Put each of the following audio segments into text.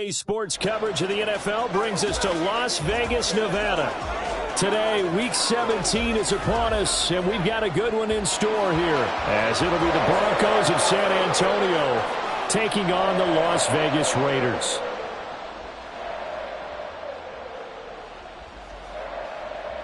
Day's sports coverage of the NFL brings us to Las Vegas, Nevada. Today, Week 17 is upon us, and we've got a good one in store here, as it'll be the Broncos of San Antonio taking on the Las Vegas Raiders.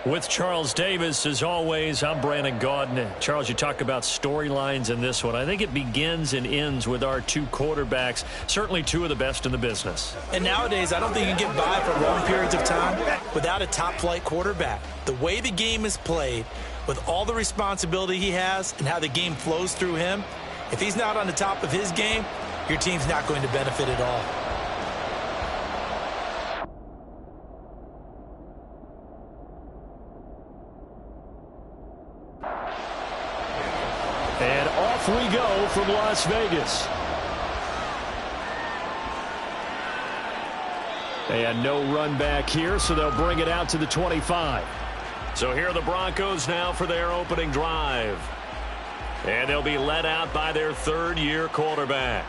With Charles Davis, as always, I'm Brandon Gaudin. Charles, you talk about storylines in this one. I think it begins and ends with our two quarterbacks, certainly two of the best in the business. And nowadays, I don't think you can get by for long periods of time without a top-flight quarterback. The way the game is played, with all the responsibility he has and how the game flows through him, if he's not on the top of his game, your team's not going to benefit at all. And off we go from Las Vegas. And no run back here, so they'll bring it out to the 25. So here are the Broncos now for their opening drive. And they'll be led out by their third-year quarterback.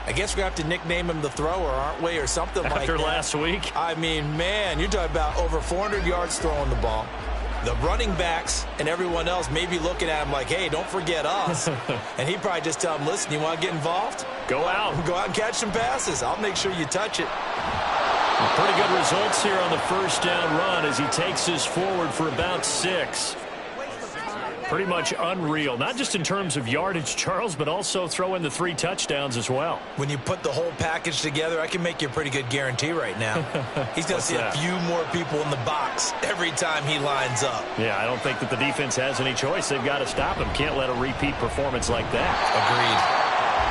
I guess we're going to have to nickname him the thrower, aren't we, or something like that. After last week? I mean, man, you're talking about over 400 yards throwing the ball. The running backs and everyone else may be looking at him like, hey, don't forget us. And he'd probably just tell him, listen, you want to get involved? Go out. Go out and catch some passes. I'll make sure you touch it. Pretty good results here on the first down run as he takes this forward for about 6. Pretty much unreal, not just in terms of yardage, Charles, but also throw in the 3 touchdowns as well. When you put the whole package together, I can make you a pretty good guarantee right now. He's going to see a few more people in the box every time he lines up. Yeah, I don't think that the defense has any choice. They've got to stop him. Can't let a repeat performance like that. Agreed.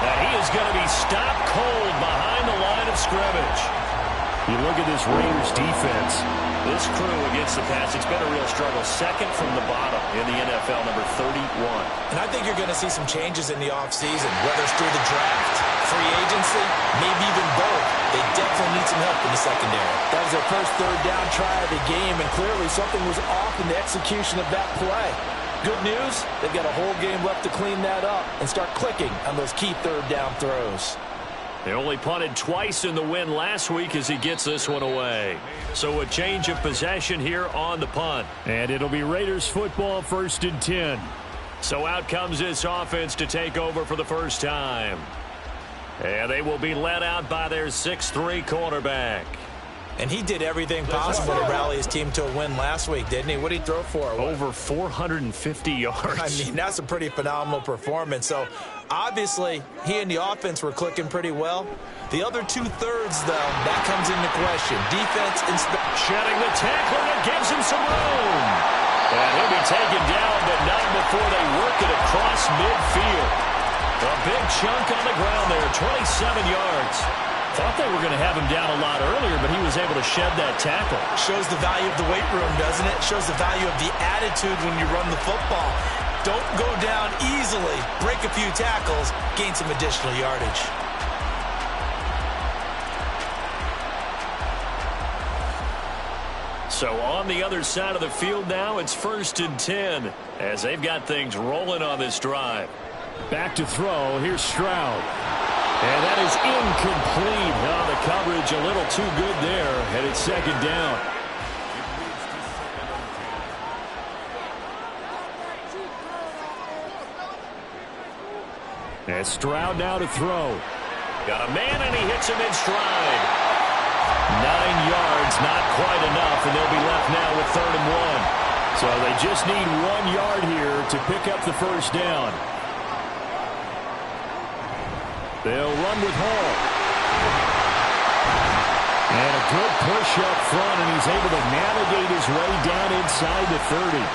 And he is going to be stopped cold behind the line of scrimmage. You look at this Raiders defense. This crew against the pass, it's been a real struggle. Second from the bottom in the NFL, number 31. And I think you're going to see some changes in the offseason, whether it's through the draft, free agency, maybe even both. They definitely need some help in the secondary. That was their first third down try of the game, and clearly something was off in the execution of that play. Good news, they've got a whole game left to clean that up and start clicking on those key third down throws. They only punted twice in the win last week as he gets this one away. So a change of possession here on the punt. And it'll be Raiders football, 1st and 10. So out comes this offense to take over for the first time. And they will be led out by their 6'3" quarterback. And he did everything possible to rally his team to a win last week, didn't he? What did he throw for? Over 450 yards. I mean, that's a pretty phenomenal performance. So, obviously, he and the offense were clicking pretty well. The other 2/3, though, that comes into question. Defense and shedding the tackler that gives him some room. And he'll be taken down, but not before they work it across midfield. A big chunk on the ground there, 27 yards. Thought they were going to have him down a lot earlier, but he was able to shed that tackle. Shows the value of the weight room, doesn't it? Shows the value of the attitude when you run the football. Don't go down easily. Break a few tackles. Gain some additional yardage. So on the other side of the field now, it's 1st and 10 as they've got things rolling on this drive. Back to throw. Here's Stroud. And that is incomplete. Oh, the coverage a little too good there, and it's 2nd down. And Stroud now to throw. Got a man, and he hits him in stride. 9 yards, not quite enough, and they'll be left now with 3rd and 1. So they just need 1 yard here to pick up the first down. They'll run with Hall. And a good push up front, and he's able to navigate his way down inside the 30.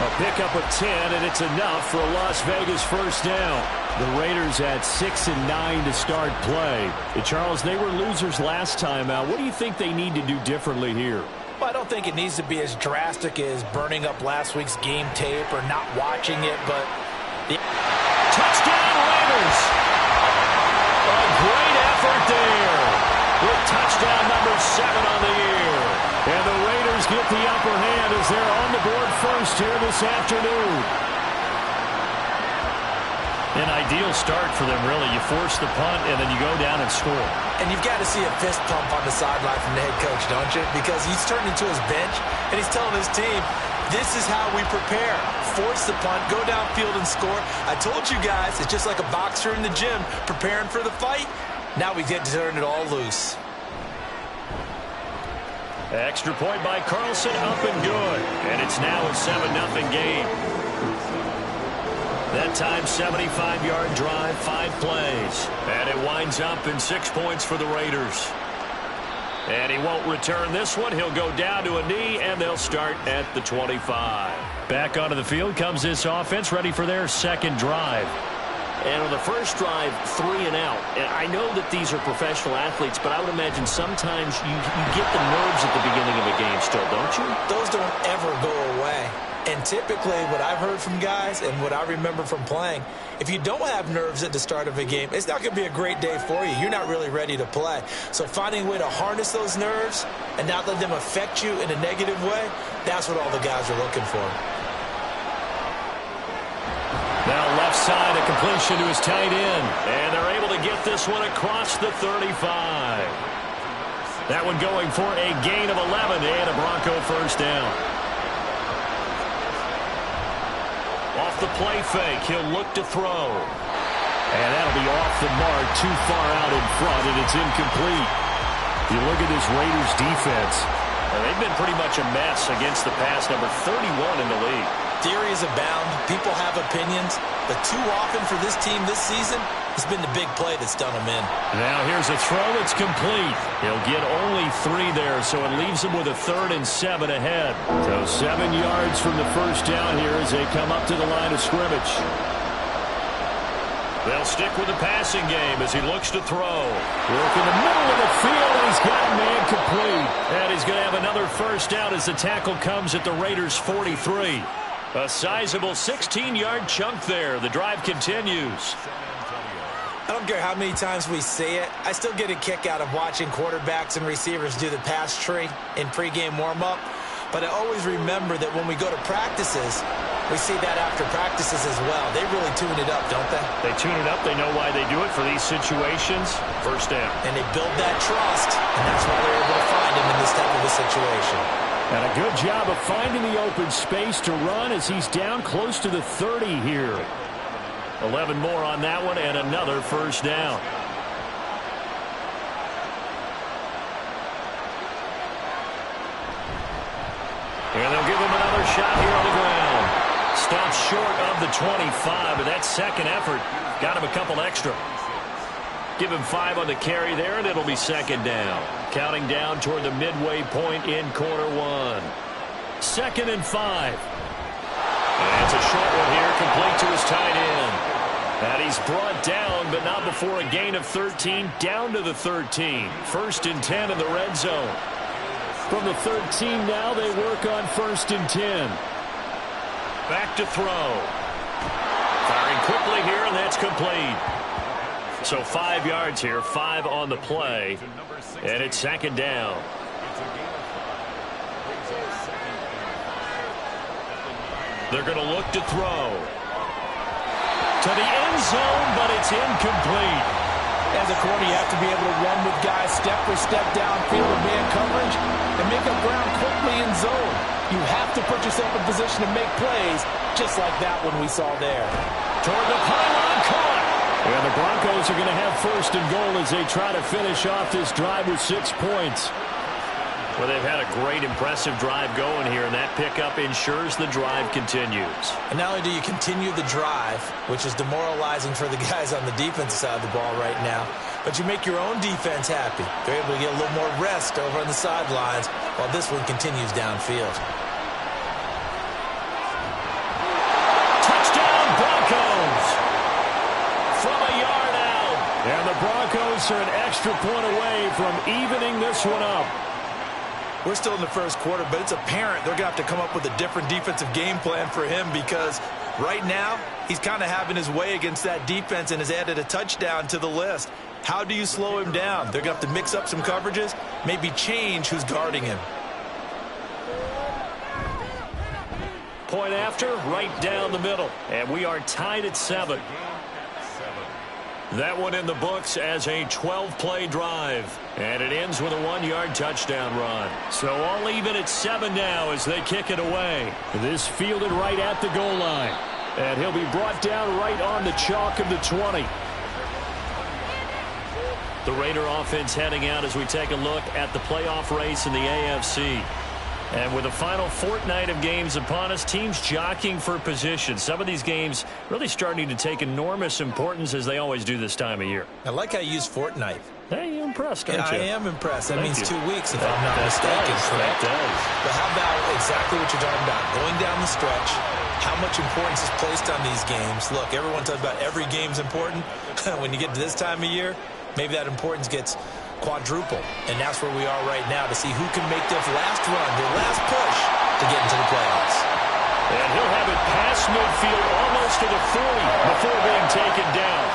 A pickup of 10, and it's enough for a Las Vegas first down. The Raiders at 6 and 9 to start play. And Charles, they were losers last time out. What do you think they need to do differently here? Well, I don't think it needs to be as drastic as burning up last week's game tape or not watching it, but... Touchdown, Raiders! A great effort there with touchdown number 7 on the year. And the Raiders get the upper hand as they're on the board first here this afternoon. An ideal start for them, really. You force the punt, and then you go down and score. And you've got to see a fist pump on the sideline from the head coach, don't you? Because he's turned into his bench, and he's telling his team, this is how we prepare. Force the punt, go downfield and score. I told you guys, it's just like a boxer in the gym preparing for the fight. Now we get to turn it all loose. Extra point by Carlson, up and good. And it's now a 7-0 game. That time, 75-yard drive, 5 plays. And it winds up in 6 points for the Raiders. And he won't return this one. He'll go down to a knee, and they'll start at the 25. Back onto the field comes this offense, ready for their second drive. And on the first drive, 3 and out. And I know that these are professional athletes, but I would imagine sometimes you get the nerves at the beginning of a game still, don't you? Those don't ever go away. And typically what I've heard from guys and what I remember from playing, if you don't have nerves at the start of a game, it's not going to be a great day for you. You're not really ready to play. So finding a way to harness those nerves and not let them affect you in a negative way, that's what all the guys are looking for. Now left side, a completion to his tight end. And they're able to get this one across the 35. That one going for a gain of 11 and a Bronco first down. Off the play fake, he'll look to throw. And that'll be off the mark, too far out in front, and it's incomplete. You look at this Raiders defense. They've been pretty much a mess against the pass, number 31 in the league. Theories abound. People have opinions. But too often for this team this season, it's been the big play that's done them in. Now here's a throw. It's complete. He'll get only 3 there, so it leaves him with a 3rd and 7 ahead. So 7 yards from the first down here as they come up to the line of scrimmage. They'll stick with the passing game as he looks to throw. Work in the middle of the field, and he's got a man complete. And he's going to have another first down as the tackle comes at the Raiders' 43. A sizable 16-yard chunk there. The drive continues. I don't care how many times we see it. I still get a kick out of watching quarterbacks and receivers do the pass tree in pregame warm-up. But I always remember that when we go to practices, we see that after practices as well. They really tune it up, don't they? They tune it up. They know why they do it for these situations. First down. And they build that trust, and that's why they're able to find him in this type of a situation. And a good job of finding the open space to run as he's down close to the 30 here. 11 more on that one and another first down. And they'll give him another shot here on the ground. Stops short of the 25, but that second effort got him a couple extra. Give him 5 on the carry there, and it'll be second down. Counting down toward the midway point in quarter 1. 2nd and 5. And it's a short one here, complete to his tight end. And he's brought down, but not before a gain of 13, down to the 13. 1st and 10 in the red zone. From the 13 now, they work on 1st and 10. Back to throw. Firing quickly here, and that's complete. So 5 yards here, 5 on the play, and it's second down. They're going to look to throw. To the end zone, but it's incomplete. As a corner, you have to be able to run with guys step for step downfield in man coverage and make up ground quickly in zone. You have to put yourself in position to make plays, just like that one we saw there. Toward the pylon, caught. And the Broncos are going to have 1st and goal as they try to finish off this drive with 6 points. Well, they've had a great, impressive drive going here, and that pickup ensures the drive continues. And not only do you continue the drive, which is demoralizing for the guys on the defensive side of the ball right now, but you make your own defense happy. They're able to get a little more rest over on the sidelines while this one continues downfield. Touchdown, Broncos! From a yard out. And the Broncos are an extra point away from evening this one up. We're still in the first quarter, but it's apparent they're going to have to come up with a different defensive game plan for him because right now he's kind of having his way against that defense and has added a touchdown to the list. How do you slow him down? They're going to have to mix up some coverages, maybe change who's guarding him. Point after, right down the middle. And we are tied at 7. That one in the books as a 12-play drive. And it ends with a 1-yard touchdown run. So all even at 7 now as they kick it away. This fielded right at the goal line. And he'll be brought down right on the chalk of the 20. The Raider offense heading out as we take a look at the playoff race in the AFC. And with the final fortnight of games upon us, teams jockeying for position. Some of these games really starting to take enormous importance as they always do this time of year. I like how you use fortnight. Hey, you're impressed, aren't you? I am impressed. That means 2 weeks, if I'm not mistaken. That does. But how about exactly what you're talking about? Going down the stretch, how much importance is placed on these games. Look, everyone talks about every game's important. When you get to this time of year, maybe that importance gets quadruple. And that's where we are right now to see who can make their last run, their last push to get into the playoffs. And he'll have it past midfield almost to the 40 before being taken down.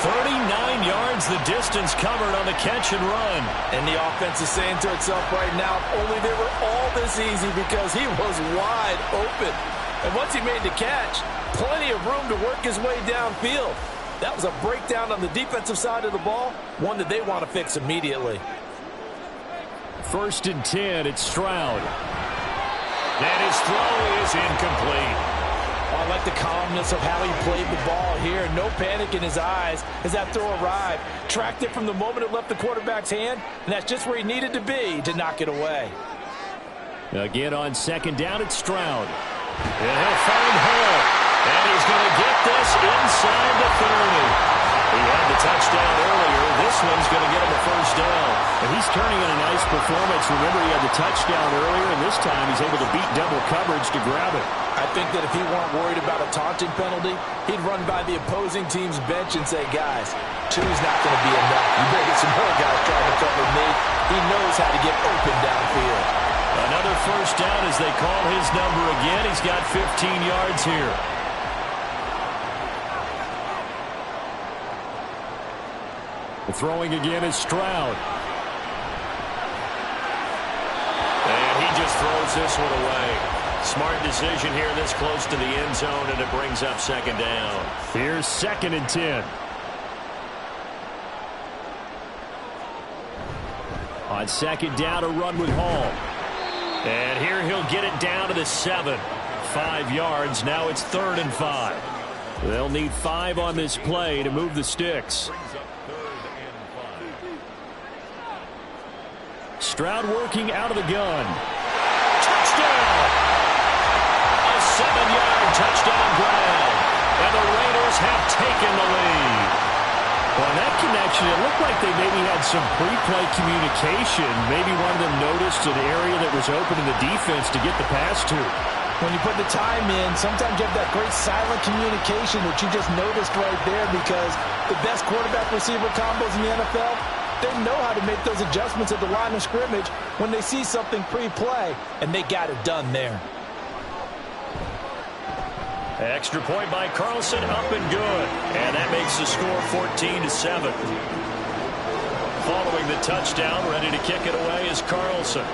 39 yards the distance covered on the catch and run. And the offense is saying to itself right now, only they were all this easy because he was wide open. And once he made the catch, plenty of room to work his way downfield. That was a breakdown on the defensive side of the ball, one that they want to fix immediately. 1st and 10, it's Stroud. And his throw is incomplete. I like the calmness of how he played the ball here. No panic in his eyes as that throw arrived. Tracked it from the moment it left the quarterback's hand, and that's just where he needed to be to knock it away. Again on 2nd down, it's Stroud. And he'll find Hall. And he's going to get this inside the 30. He had the touchdown earlier. This one's going to get him a 1st down. And he's turning in a nice performance. Remember, he had the touchdown earlier, and this time he's able to beat double coverage to grab it. I think that if he weren't worried about a taunting penalty, he'd run by the opposing team's bench and say, guys, 2's not going to be enough. You better get some more guys trying to cover me. He knows how to get open downfield. Another 1st down as they call his number again. He's got 15 yards here. The throwing again is Stroud. And he just throws this one away. Smart decision here this close to the end zone, and it brings up 2nd down. Here's 2nd and 10. On 2nd down, a run with Hall. And here he'll get it down to the 7. 5 yards. Now it's 3rd and 5. They'll need 5 on this play to move the sticks. Stroud working out of the gun. Touchdown! A 7-yard touchdown grab. And the Raiders have taken the lead. Well, that connection, it looked like they maybe had some pre-play communication. Maybe one of them noticed an area that was open in the defense to get the pass to. When you put the time in, sometimes you have that great silent communication that you just noticed right there, because the best quarterback-receiver combos in the NFL, they know how to make those adjustments at the line of scrimmage when they see something pre-play, and they got it done there. Extra point by Carlson, up and good. And that makes the score 14-7. Following the touchdown, ready to kick it away is Carlson.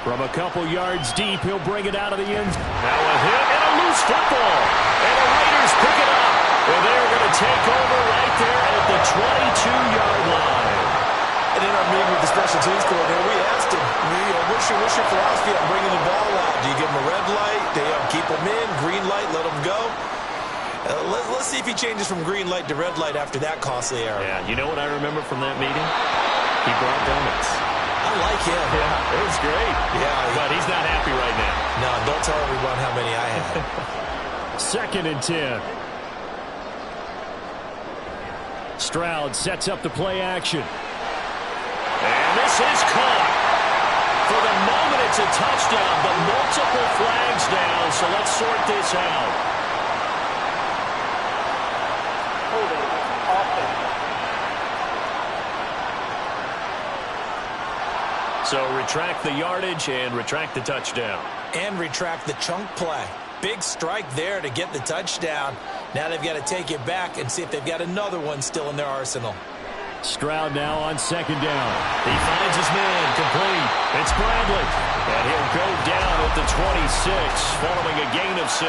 From a couple yards deep, he'll bring it out of the end. Now a hit and a loose football. And the Raiders pick it up. And they're going to take over right there at the 22-yard line. And in our meeting with the special teams coordinator, we asked him, what's your philosophy on bringing the ball out? Do you give them a red light? Do you keep them in? Green light, let them go? Let's see if he changes from green light to red light after that costly error. Yeah, you know what I remember from that meeting? He brought donuts. I like him. Yeah, it was great. Yeah. But he's not happy right now. No, don't tell everyone how many I had. 2nd and 10. Stroud sets up the play action. And this is caught. For the moment, it's a touchdown, but multiple flags down, so let's sort this out. So retract the yardage and retract the touchdown. And retract the chunk play. Big strike there to get the touchdown. Now they've got to take it back and see if they've got another one still in their arsenal. Stroud now on 2nd down. He finds his man, complete. It's Bradley. And he'll go down at the 26, following a gain of 6.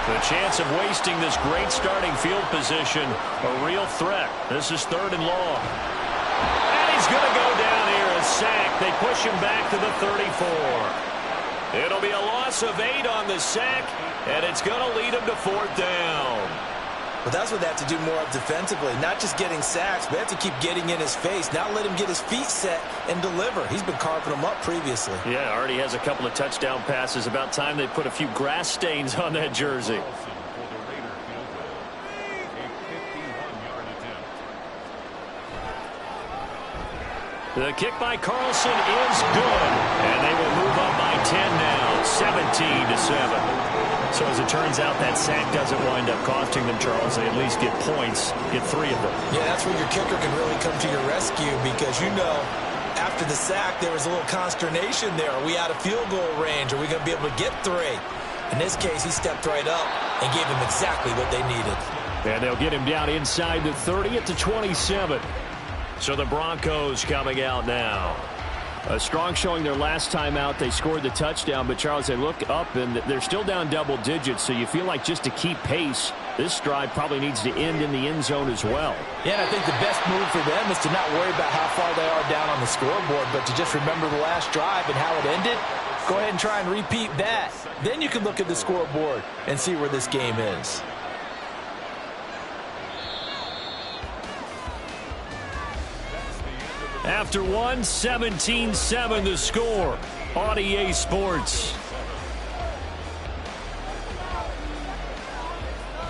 The chance of wasting this great starting field position, a real threat. This is 3rd and long. And he's going to go down here, a sack. They push him back to the 34. It'll be a loss of 8 on the sack, and it's going to lead him to 4th down. But that's what they have to do more of defensively, not just getting sacks, but they have to keep getting in his face, not let him get his feet set and deliver. He's been carving them up previously. Yeah, already has a couple of touchdown passes. About time they put a few grass stains on that jersey. The kick by Carlson is good, and they will move up by 10 now, 17-7. So as it turns out, that sack doesn't wind up costing them, Charles. They at least get points, get 3 of them. Yeah, that's where your kicker can really come to your rescue because, you know, after the sack, there was a little consternation there. Are we out of field goal range? Are we going to be able to get 3? In this case, he stepped right up and gave them exactly what they needed. And they'll get him down inside the 30 at the 27. So the Broncos coming out now. A strong showing their last time out. They scored the touchdown, but Charles, they look up and they're still down double digits, so you feel like just to keep pace, this drive probably needs to end in the end zone as well. Yeah, and I think the best move for them is to not worry about how far they are down on the scoreboard, but to just remember the last drive and how it ended. Go ahead and try and repeat that. Then you can look at the scoreboard and see where this game is. After 17-7 the score on EA Sports.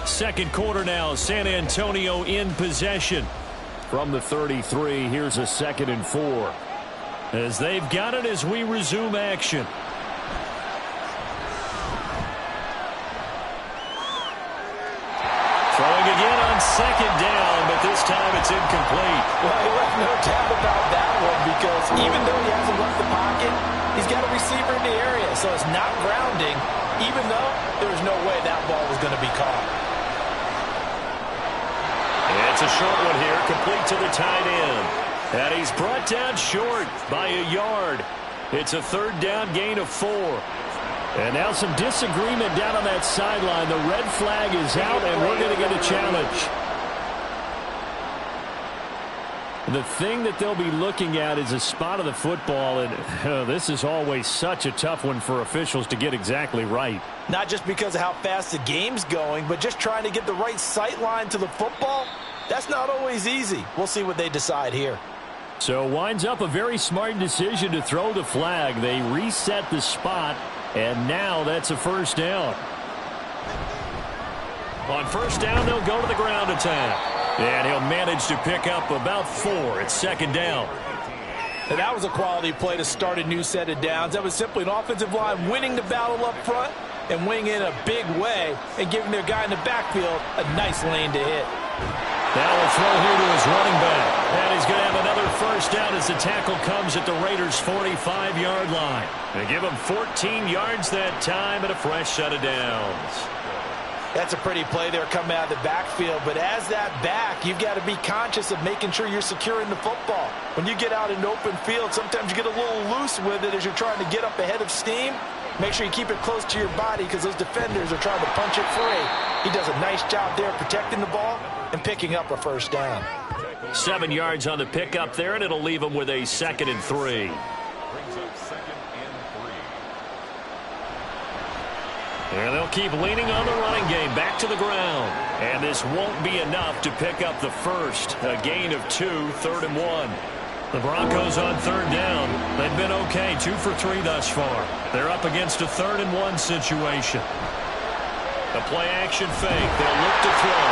Second quarter now, San Antonio in possession. From the 33, here's a 2nd and 4. As they've got it as we resume action. Throwing again on 2nd down, but this time it's incomplete. Well, he left no doubt about that one because even though he hasn't left the pocket, he's got a receiver in the area, so it's not grounding, even though there's no way that ball was going to be caught. It's a short one here, complete to the tight end. And he's brought down short by a yard. It's a 3rd down gain of 4. And now some disagreement down on that sideline. The red flag is out, and we're going to get a challenge. The thing that they'll be looking at is a spot of the football, and this is always such a tough one for officials to get exactly right. Not just because of how fast the game's going, but just trying to get the right sight line to the football. That's not always easy. We'll see what they decide here. So winds up a very smart decision to throw the flag. They reset the spot, and now that's a 1st down. On 1st down, they'll go to the ground attack. And he'll manage to pick up about 4 at 2nd down. And that was a quality play to start a new set of downs. That was simply an offensive line winning the battle up front and winning in a big way and giving their guy in the backfield a nice lane to hit. Now we'll throw here to his running back. And he's going to have another 1st down as the tackle comes at the Raiders' 45-yard line. They give him 14 yards that time and a fresh set of downs. That's a pretty play there coming out of the backfield, but as that back, you've got to be conscious of making sure you're securing the football. When you get out in open field, sometimes you get a little loose with it as you're trying to get up ahead of steam. Make sure you keep it close to your body because those defenders are trying to punch it free. He does a nice job there protecting the ball and picking up a 1st down. 7 yards on the pickup there, and it'll leave him with a 2nd and 3. And they'll keep leaning on the running game back to the ground. And this won't be enough to pick up the 1st. A gain of 2, 3rd and 1. The Broncos on 3rd down. They've been okay, 2 for 3 thus far. They're up against a 3rd and 1 situation. The play-action fake. They'll look to throw.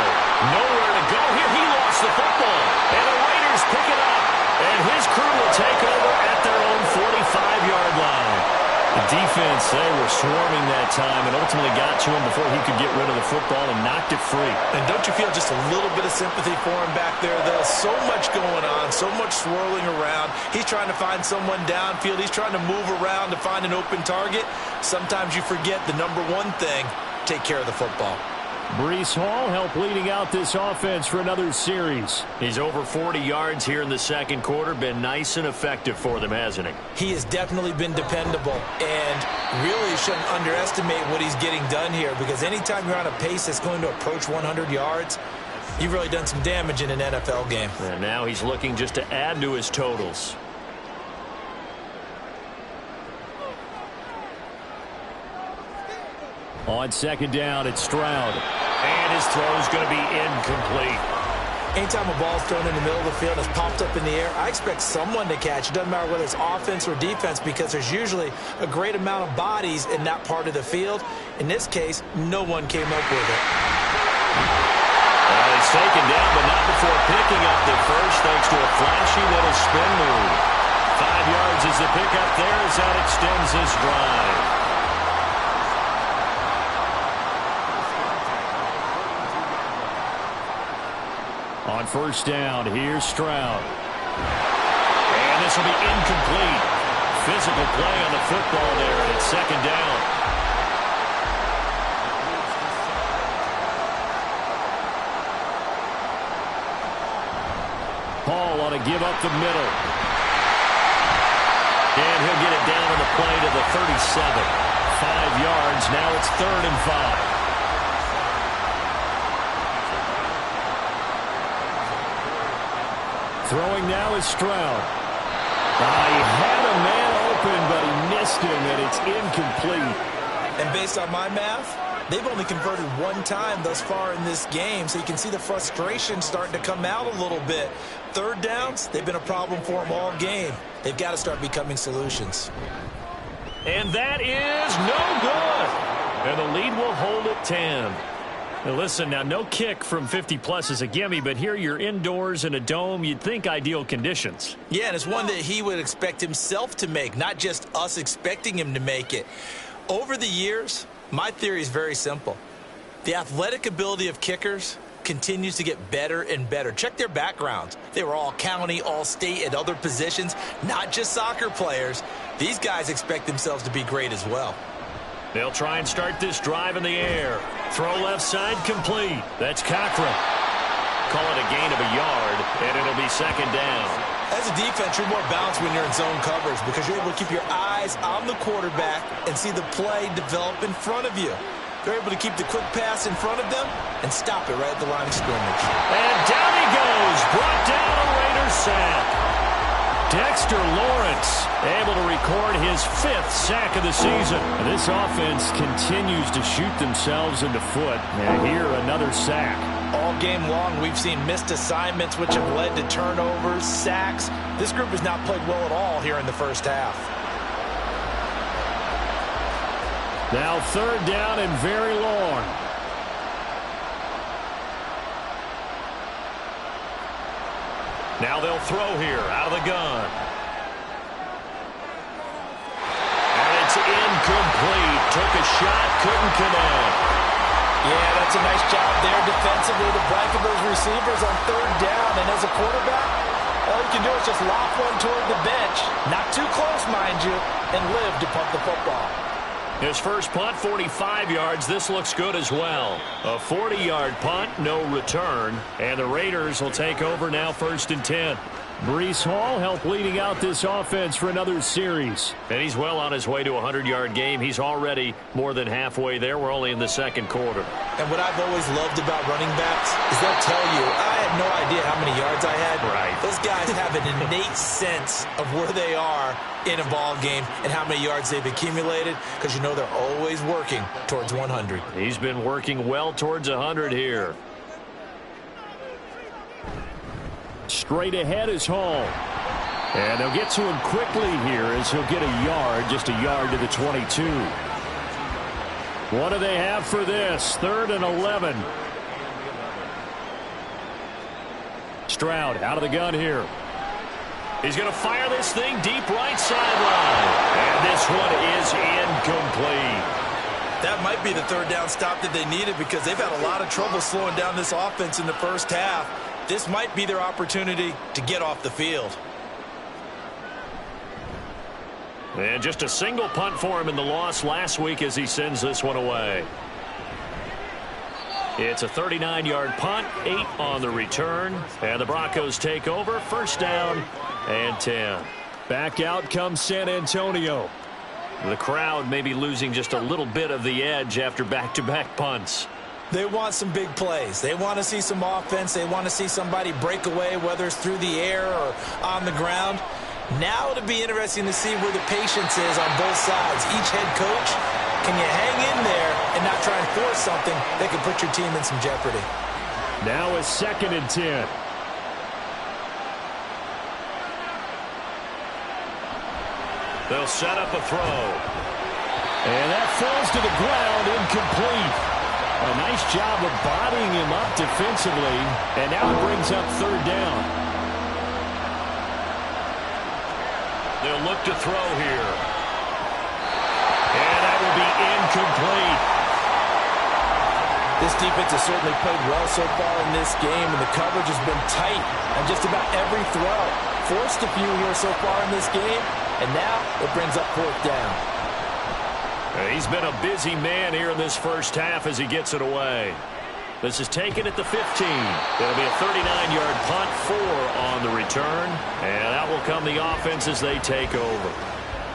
Nowhere to go here. He lost the football. And the Raiders pick it up. And his crew will take over at their own 45-yard line. The defense, they were swarming that time and ultimately got to him before he could get rid of the football and knocked it free. And don't you feel just a little bit of sympathy for him back there, though? So much going on, so much swirling around. He's trying to find someone downfield. He's trying to move around to find an open target. Sometimes you forget the number one thing, take care of the football. Breece Hall helped leading out this offense for another series. He's over 40 yards here in the second quarter. Been nice and effective for them, hasn't he? He has definitely been dependable, and really shouldn't underestimate what he's getting done here, because anytime you're on a pace that's going to approach 100 yards, you've really done some damage in an NFL game. And now he's looking just to add to his totals. On second down, it's Stroud. And his throw is going to be incomplete. Anytime a ball's thrown in the middle of the field and it's popped up in the air, I expect someone to catch. It doesn't matter whether it's offense or defense, because there's usually a great amount of bodies in that part of the field. In this case, no one came up with it. Well, he's taken down, but not before picking up the first, thanks to a flashy little spin move. 5 yards is the pickup there as that extends his drive. On first down, here's Stroud. And this will be incomplete. Physical play on the football there, and it's second down. Hall on a give up the middle. And he'll get it down on the play to the 37. 5 yards, now it's 3rd and 5. Throwing now is Stroud. He had a man open, but he missed him, and it's incomplete. And based on my math, they've only converted 1 time thus far in this game, so you can see the frustration starting to come out a little bit. 3rd downs, they've been a problem for them all game. They've got to start becoming solutions. And that is no good. And the lead will hold at 10. Now listen, now no kick from 50-plus is a gimme, but here you're indoors in a dome. You'd think ideal conditions. Yeah, and it's one that he would expect himself to make, not just us expecting him to make it. Over the years, my theory is very simple. The athletic ability of kickers continues to get better and better. Check their backgrounds. They were all county, all state, at other positions, not just soccer players. These guys expect themselves to be great as well. They'll try and start this drive in the air. Throw left side complete. That's Cochran. Call it a gain of a yard, and it'll be second down. As a defense, you're more balanced when you're in zone coverage because you're able to keep your eyes on the quarterback and see the play develop in front of you. They're able to keep the quick pass in front of them and stop it right at the line of scrimmage. And down he goes. Brought down a Raiders sack. Dexter Lawrence able to record his 5th sack of the season. And this offense continues to shoot themselves in the foot. And here, another sack. All game long, we've seen missed assignments, which have led to turnovers, sacks. This group has not played well at all here in the first half. Now 3rd down and very long. Now they'll throw here out of the gun. And it's incomplete. Took a shot, couldn't connect. Yeah, that's a nice job there defensively to blanket those receivers on 3rd down. And as a quarterback, all you can do is just lock one toward the bench. Not too close, mind you, and live to punt the football. His first punt, 45 yards. This looks good as well. A 40-yard punt, no return. And the Raiders will take over now 1st and 10. Breece Hall helped leading out this offense for another series. And he's well on his way to a 100-yard game. He's already more than halfway there. We're only in the second quarter. And what I've always loved about running backs is they'll tell you, I had no idea how many yards I had. Right. Those guys have an innate sense of where they are in a ball game and how many yards they've accumulated, because you know they're always working towards 100. He's been working well towards 100 here. Straight ahead is Hall. And they'll get to him quickly here as he'll get a yard, just a yard to the 22. What do they have for this? 3rd and 11. Stroud out of the gun here. He's going to fire this thing deep right sideline. And this one is incomplete. That might be the 3rd down stop that they needed, because they've had a lot of trouble slowing down this offense in the first half. This might be their opportunity to get off the field. And just a single punt for him in the loss last week as he sends this one away. It's a 39-yard punt, 8 on the return, and the Broncos take over, first down and 10. Back out comes San Antonio. The crowd may be losing just a little bit of the edge after back-to-back punts. They want some big plays. They want to see some offense. They want to see somebody break away, whether it's through the air or on the ground. Now it'll be interesting to see where the patience is on both sides. Each head coach, can you hang in there and not try and force something that could put your team in some jeopardy? Now a 2nd and 10. They'll set up a throw. And that falls to the ground, incomplete. A nice job of bodying him up defensively, and now it brings up 3rd down. They'll look to throw here. And that will be incomplete. This defense has certainly played well so far in this game, and the coverage has been tight on just about every throw. Forced a few here so far in this game, and now it brings up 4th down. He's been a busy man here in this first half as he gets it away. This is taken at the 15. It'll be a 39-yard punt, 4 on the return. And out will come the offense as they take over.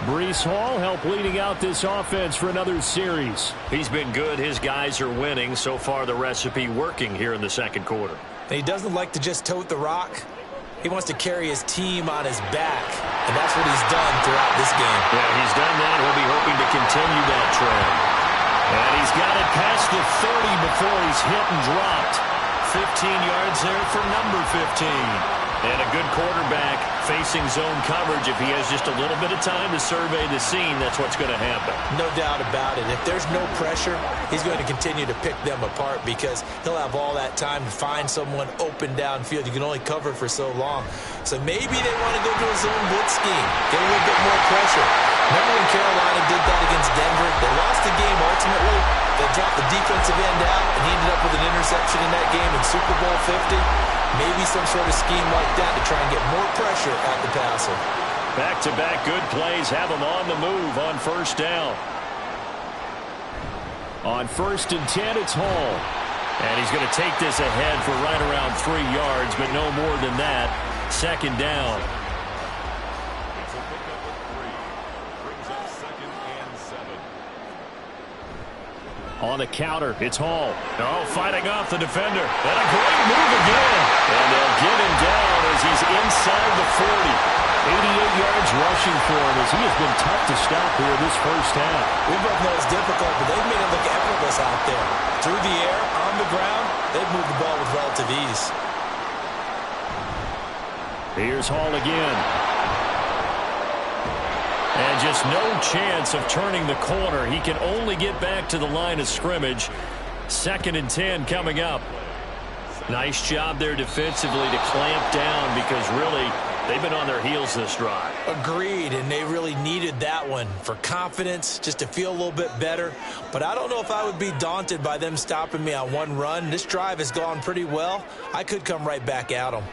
Breece Hall helped leading out this offense for another series. He's been good. His guys are winning. So far, the recipe working here in the second quarter. And he doesn't like to just tote the rock. He wants to carry his team on his back, and that's what he's done throughout this game. Yeah, he's done that. He'll be hoping to continue that trend. And he's got it past the 30 before he's hit and dropped. 15 yards there for number 15. And a good quarterback facing zone coverage. If he has just a little bit of time to survey the scene, that's what's going to happen. No doubt about it. If there's no pressure, he's going to continue to pick them apart because he'll have all that time to find someone open downfield. You can only cover for so long. So maybe they want to go to a zone blitz scheme, get a little bit more pressure. Remember when Carolina did that against Denver? They lost the game ultimately. They dropped the defensive end out, and he ended up with an interception in that game in Super Bowl 50. Maybe some sort of scheme like that to try and get more pressure at the passer. Back-to-back good plays have him on the move on first down. On 1st and 10, it's Hall. And he's going to take this ahead for right around 3 yards, but no more than that. 2nd down. On the counter, it's Hall. Oh, fighting off the defender. And a great move again. And they'll get him down as he's inside the 40. 88 yards rushing for him as he has been tough to stop here this first half. We both know it's difficult, but they've made it look effortless out there. Through the air, on the ground, they've moved the ball with relative ease. Here's Hall again. And just no chance of turning the corner. He can only get back to the line of scrimmage. 2nd and 10 coming up. Nice job there defensively to clamp down because really they've been on their heels this drive. Agreed, and they really needed that one for confidence, just to feel a little bit better. But I don't know if I would be daunted by them stopping me on one run. This drive has gone pretty well. I could come right back at them.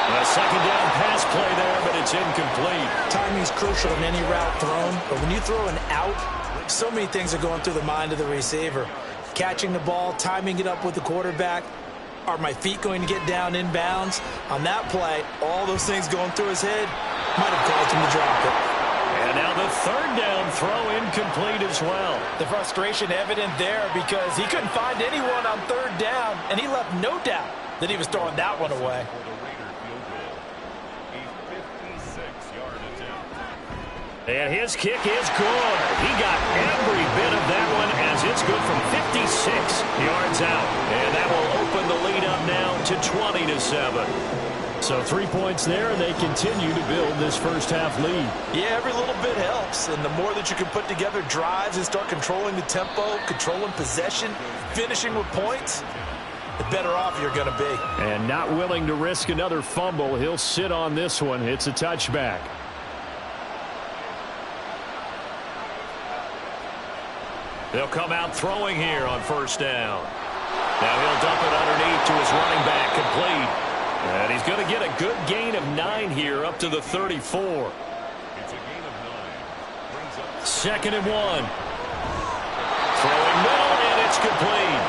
A 2nd down pass play there, but it's incomplete. Timing's crucial in any route thrown, but when you throw an out, so many things are going through the mind of the receiver. Catching the ball, timing it up with the quarterback. Are my feet going to get down inbounds? On that play, all those things going through his head might have caused him to drop it. And now the 3rd down throw incomplete as well. The frustration evident there because he couldn't find anyone on 3rd down, and he left no doubt that he was throwing that one away. And his kick is good. He got every bit of that one as it's good from 56 yards out. And that will open the lead up now to 20-7. So 3 points there, and they continue to build this first half lead. Yeah, every little bit helps. And the more that you can put together drives and start controlling the tempo, controlling possession, finishing with points, the better off you're going to be. And not willing to risk another fumble. He'll sit on this one. It's a touchback. They'll come out throwing here on first down. Now he'll dump it underneath to his running back, complete. And he's going to get a good gain of 9 here up to the 34. It's a gain of 9. 2nd and 1. Throwing middle, and it's It's complete.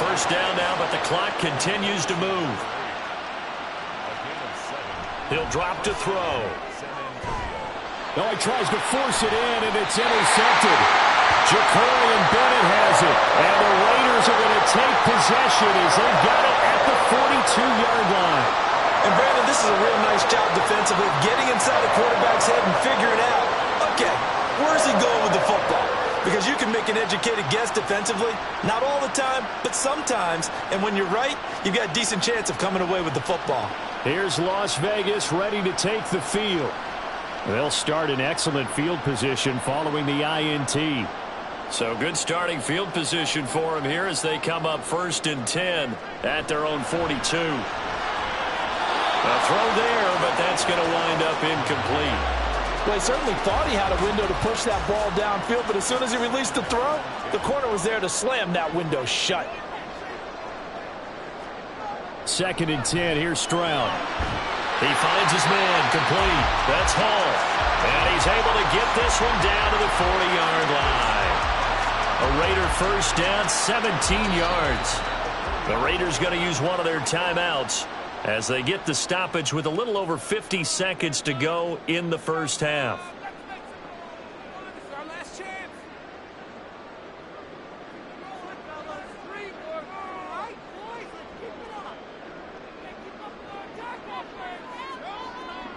First down now, but the clock continues to move. He'll drop to throw. No, he tries to force it in, and it's intercepted. Jacorian Bennett has it, and the Raiders are going to take possession as they've got it at the 42-yard line. And, Brandon, this is a real nice job defensively, getting inside the quarterback's head and figuring out, okay, where's he going with the football? Because you can make an educated guess defensively, not all the time, but sometimes. And when you're right, you've got a decent chance of coming away with the football. Here's Las Vegas ready to take the field. They'll start in excellent field position following the INT. So good starting field position for them here as they come up 1st and 10 at their own 42. A throw there, but that's going to wind up incomplete. Well, he certainly thought he had a window to push that ball downfield, but as soon as he released the throw, the corner was there to slam that window shut. 2nd and 10, here's Stroud. He finds his man, complete. That's Hall. And he's able to get this one down to the 40-yard line. A Raider first down, 17 yards. The Raiders going to use one of their timeouts as they get the stoppage with a little over 50 seconds to go in the first half.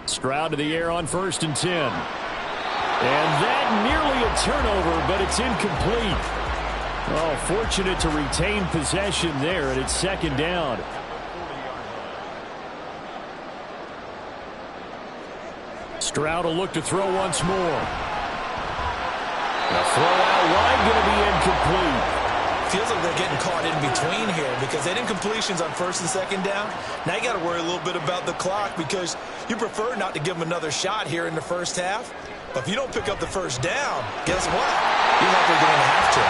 Stroud to the air on 1st and 10. And that nearly a turnover, but it's incomplete. Oh, fortunate to retain possession there, and it's 2nd down. Stroud will look to throw once more. The throw out wide going to be incomplete. Feels like they're getting caught in between here because they did incompletions on 1st and 2nd down. Now you got to worry a little bit about the clock because you prefer not to give them another shot here in the first half. But if you don't pick up the first down, guess what? You're likely going to have to.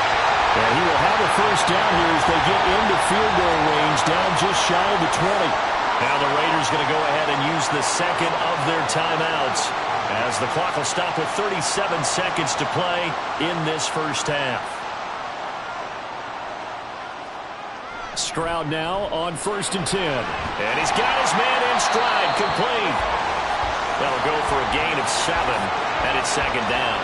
And he will have a first down here as they get into field goal range, down just shy of the 20. Now the Raiders going to go ahead and use the second of their timeouts as the clock will stop with 37 seconds to play in this first half. Stroud now on 1st and 10. And he's got his man in stride, complete. That'll go for a gain of 7, and it's 2nd down.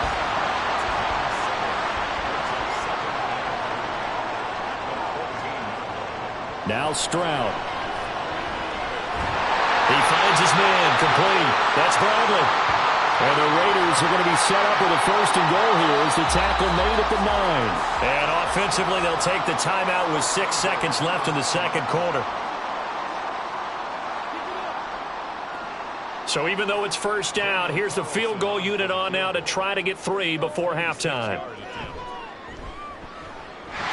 Now Stroud. He finds his man, complete. That's Bradley. And the Raiders are going to be set up with a 1st and goal here as the tackle made at the 9. And offensively, they'll take the timeout with 6 seconds left in the second quarter. So even though it's first down, here's the field goal unit on now to try to get 3 before halftime.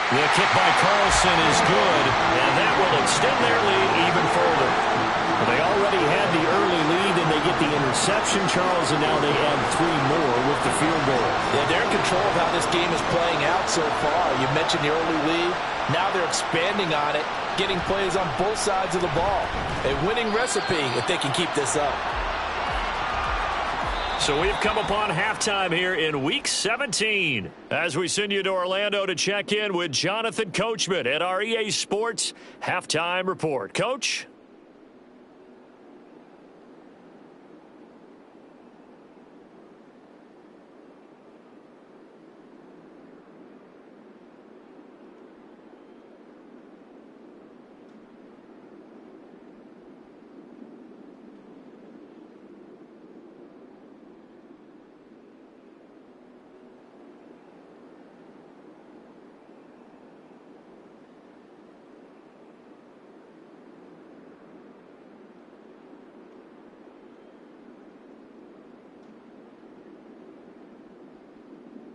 The kick by Carlson is good, and that will extend their lead even further. Well, they already had the early lead, and they get the interception, Charles, and now they add 3 more with the field goal. Yeah, they're in control of how this game is playing out so far. You mentioned the early lead. Now they're expanding on it, getting plays on both sides of the ball. A winning recipe if they can keep this up. So we've come upon halftime here in Week 17 as we send you to Orlando to check in with Jonathan Coachman at our EA Sports Halftime Report. Coach?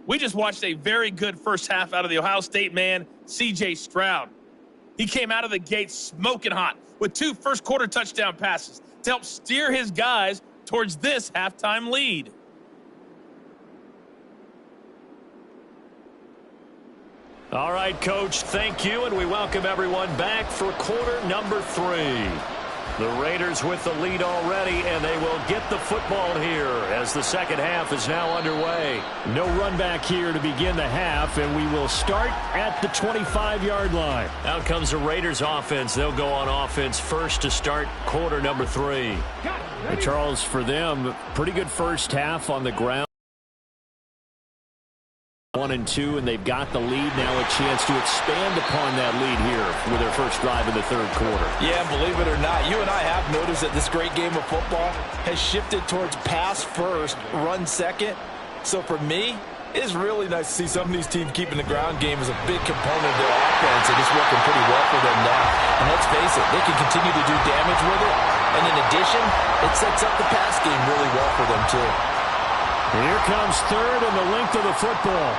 We just watched a very good first half out of the Ohio State man, C.J. Stroud. He came out of the gate smoking hot with 2 first-quarter touchdown passes to help steer his guys towards this halftime lead. All right, Coach, thank you, and we welcome everyone back for quarter number 3. The Raiders with the lead already, and they will get the football here as the second half is now underway. No run back here to begin the half, and we will start at the 25-yard line. Out comes the Raiders offense. They'll go on offense first to start quarter number 3. And Charles, for them, pretty good first half on the ground. 1 and 2, and they've got the lead. Now a chance to expand upon that lead here with their first drive in the third quarter. Yeah, believe it or not, you and I have noticed that this great game of football has shifted towards pass first, run second. So for me, it's really nice to see some of these teams keeping the ground game as a big component of their offense, and it's working pretty well for them now. And let's face it, they can continue to do damage with it. And in addition, it sets up the pass game really well for them too. Here comes third and the length of the football.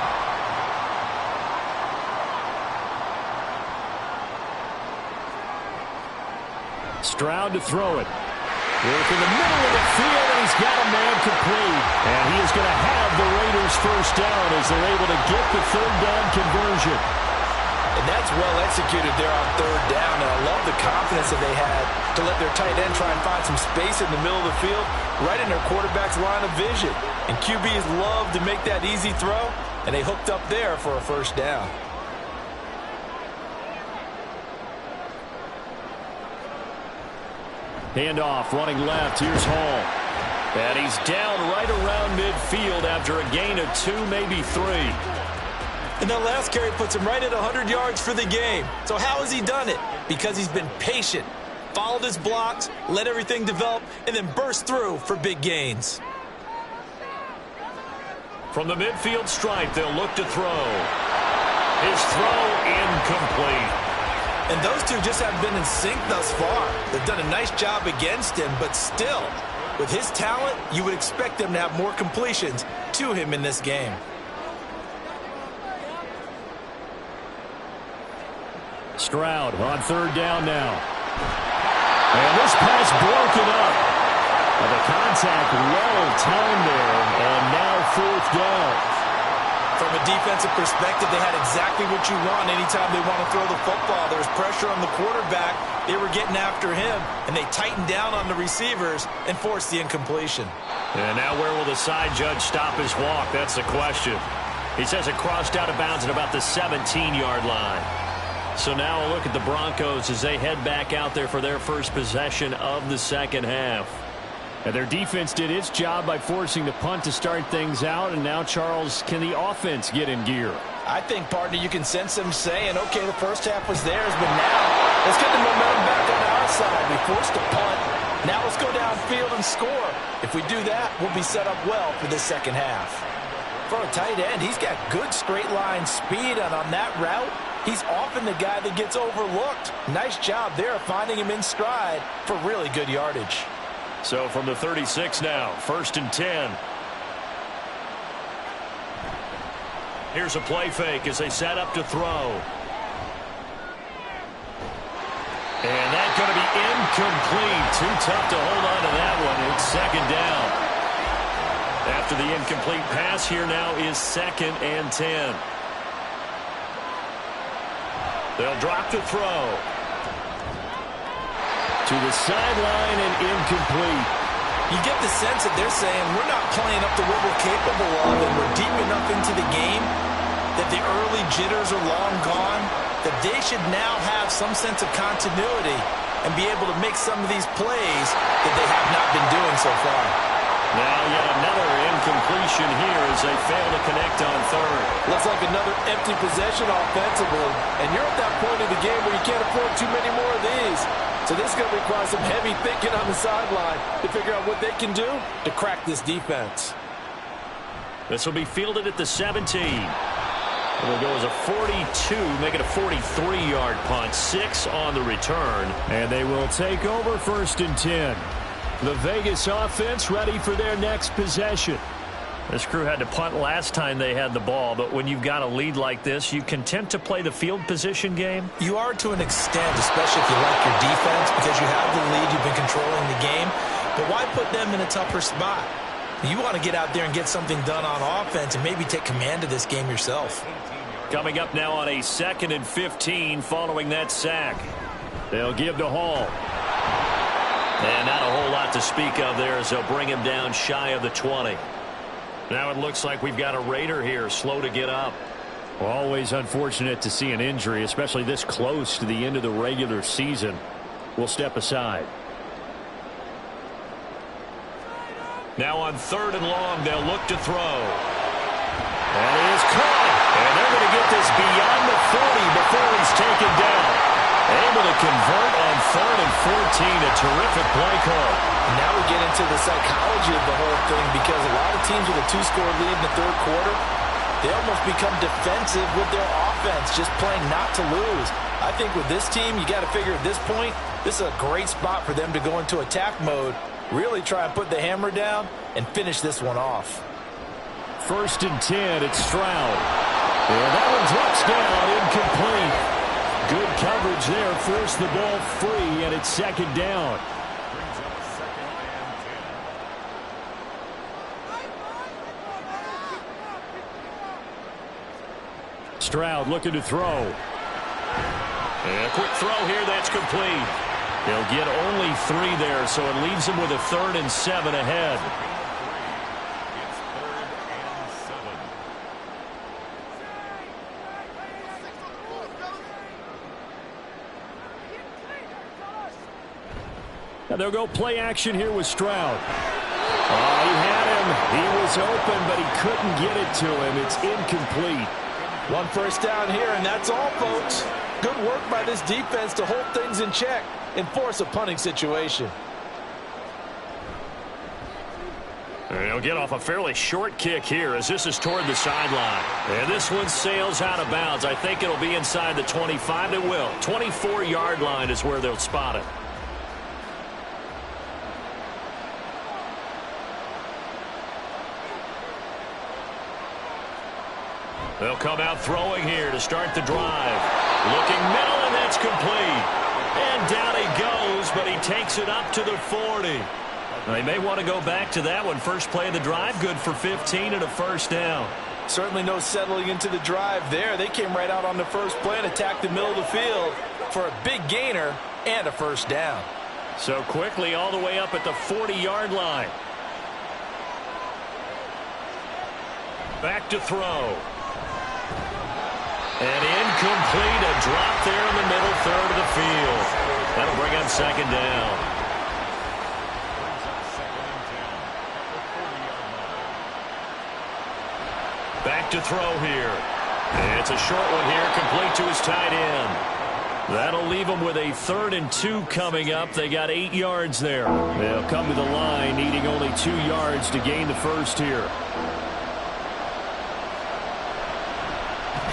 Stroud to throw it. Work in the middle of the field, and he's got a man complete. And he is going to have the Raiders first down as they're able to get the third down conversion. And that's well executed there on third down, and I love the confidence that they had to let their tight end try and find some space in the middle of the field, right in their quarterback's line of vision. And QBs love to make that easy throw, and they hooked up there for a first down. Handoff, running left. Here's Hall. And he's down right around midfield after a gain of 2, maybe 3. And that last carry puts him right at 100 yards for the game. So how has he done it? Because he's been patient, followed his blocks, let everything develop, and then burst through for big gains. From the midfield stripe, they'll look to throw. His throw incomplete. And those two just haven't been in sync thus far. They've done a nice job against him, but still, with his talent, you would expect them to have more completions to him in this game. Stroud on third down now. And this pass broken up. And the contact well timed there, and now fourth down. From a defensive perspective, they had exactly what you want anytime they want to throw the football. There was pressure on the quarterback. They were getting after him, and they tightened down on the receivers and forced the incompletion. And now where will the side judge stop his walk? That's the question. He says it crossed out of bounds at about the 17-yard line. So now a look at the Broncos as they head back out there for their first possession of the second half. And their defense did its job by forcing the punt to start things out. And now, Charles, can the offense get in gear? I think, partner, you can sense them saying, okay, the first half was theirs, but now let's get the momentum back on our side. We forced a punt. Now let's go downfield and score. If we do that, we'll be set up well for the second half. For a tight end, he's got good straight line speed, and on that route, he's often the guy that gets overlooked. Nice job there finding him in stride for really good yardage. So from the 36 now, 1st and 10. Here's a play fake as they set up to throw. And that's going to be incomplete. Too tough to hold on to that one. It's second down. After the incomplete pass, here now is 2nd and 10. They'll drop to throw. To the sideline and incomplete. You get the sense that they're saying we're not playing up to what we're capable of, and we're deep enough into the game that the early jitters are long gone, that they should now have some sense of continuity and be able to make some of these plays that they have not been doing so far. Now yet another incompletion here as they fail to connect on third. Looks like another empty possession offensively, and you're at that point of the game where you can't afford too many more of these. So this is going to require some heavy thinking on the sideline to figure out what they can do to crack this defense. This will be fielded at the 17. It'll go as a 42, make it a 43-yard punt. 6 on the return. And they will take over 1st and 10. The Vegas offense ready for their next possession. This crew had to punt last time they had the ball, but when you've got a lead like this, you content to play the field position game? You are to an extent, especially if you like your defense, because you have the lead, you've been controlling the game. But why put them in a tougher spot? You want to get out there and get something done on offense and maybe take command of this game yourself. Coming up now on a 2nd and 15 following that sack. They'll give to Hall. to speak of there as they'll bring him down shy of the 20. Now it looks like we've got a Raider here, slow to get up. Well, always unfortunate to see an injury, especially this close to the end of the regular season. We'll step aside. Now on 3rd and long, they'll look to throw. And it is caught. And they're going to get this beyond the 40 before he's taken down. Able to convert on 3rd and 14. A terrific play call. Now we get into the psychology of the whole thing, because a lot of teams with a 2-score lead in the 3rd quarter, they almost become defensive with their offense, just playing not to lose. I think with this team, you got to figure at this point, this is a great spot for them to go into attack mode, really try and put the hammer down and finish this one off. 1st and 10, it's Stroud. And that one drops down, incomplete. Good coverage there, forced the ball free, and it's 2nd down. Stroud looking to throw. And a quick throw here, that's complete. They'll get only 3 there, so it leaves them with a 3rd and 7 ahead. Now they'll go play action here with Stroud. He had him. He was open, but he couldn't get it to him. It's incomplete. 1 first down here, and that's all, folks. Good work by this defense to hold things in check and force a punting situation. They'll get off a fairly short kick here as this is toward the sideline. And this one sails out of bounds. I think it'll be inside the 25. It will. 24-yard line is where they'll spot it. They'll come out throwing here to start the drive. Looking middle, and that's complete. And down he goes, but he takes it up to the 40. They may want to go back to that one. First play of the drive, good for 15 and a 1st down. Certainly no settling into the drive there. They came right out on the first play and attacked the middle of the field for a big gainer and a 1st down. So quickly all the way up at the 40-yard line. Back to throw. And incomplete, a drop there in the middle 3rd of the field. That'll bring up 2nd down. Back to throw here. And it's a short one here, complete to his tight end. That'll leave them with a 3rd and 2 coming up. They got 8 yards there. They'll come to the line, needing only 2 yards to gain the first here.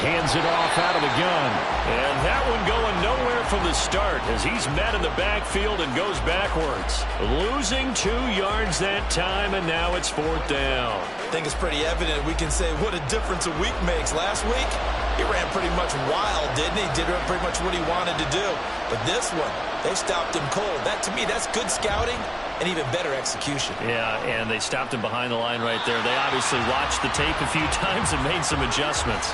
Hands it off out of the gun. And that one going nowhere from the start as he's met in the backfield and goes backwards. Losing 2 yards that time, and now it's 4th down. I think it's pretty evident we can say what a difference a week makes. Last week, he ran pretty much wild, didn't he? Did pretty much what he wanted to do. But this one, they stopped him cold. That, to me, that's good scouting and even better execution. Yeah, and they stopped him behind the line right there. They obviously watched the tape a few times and made some adjustments.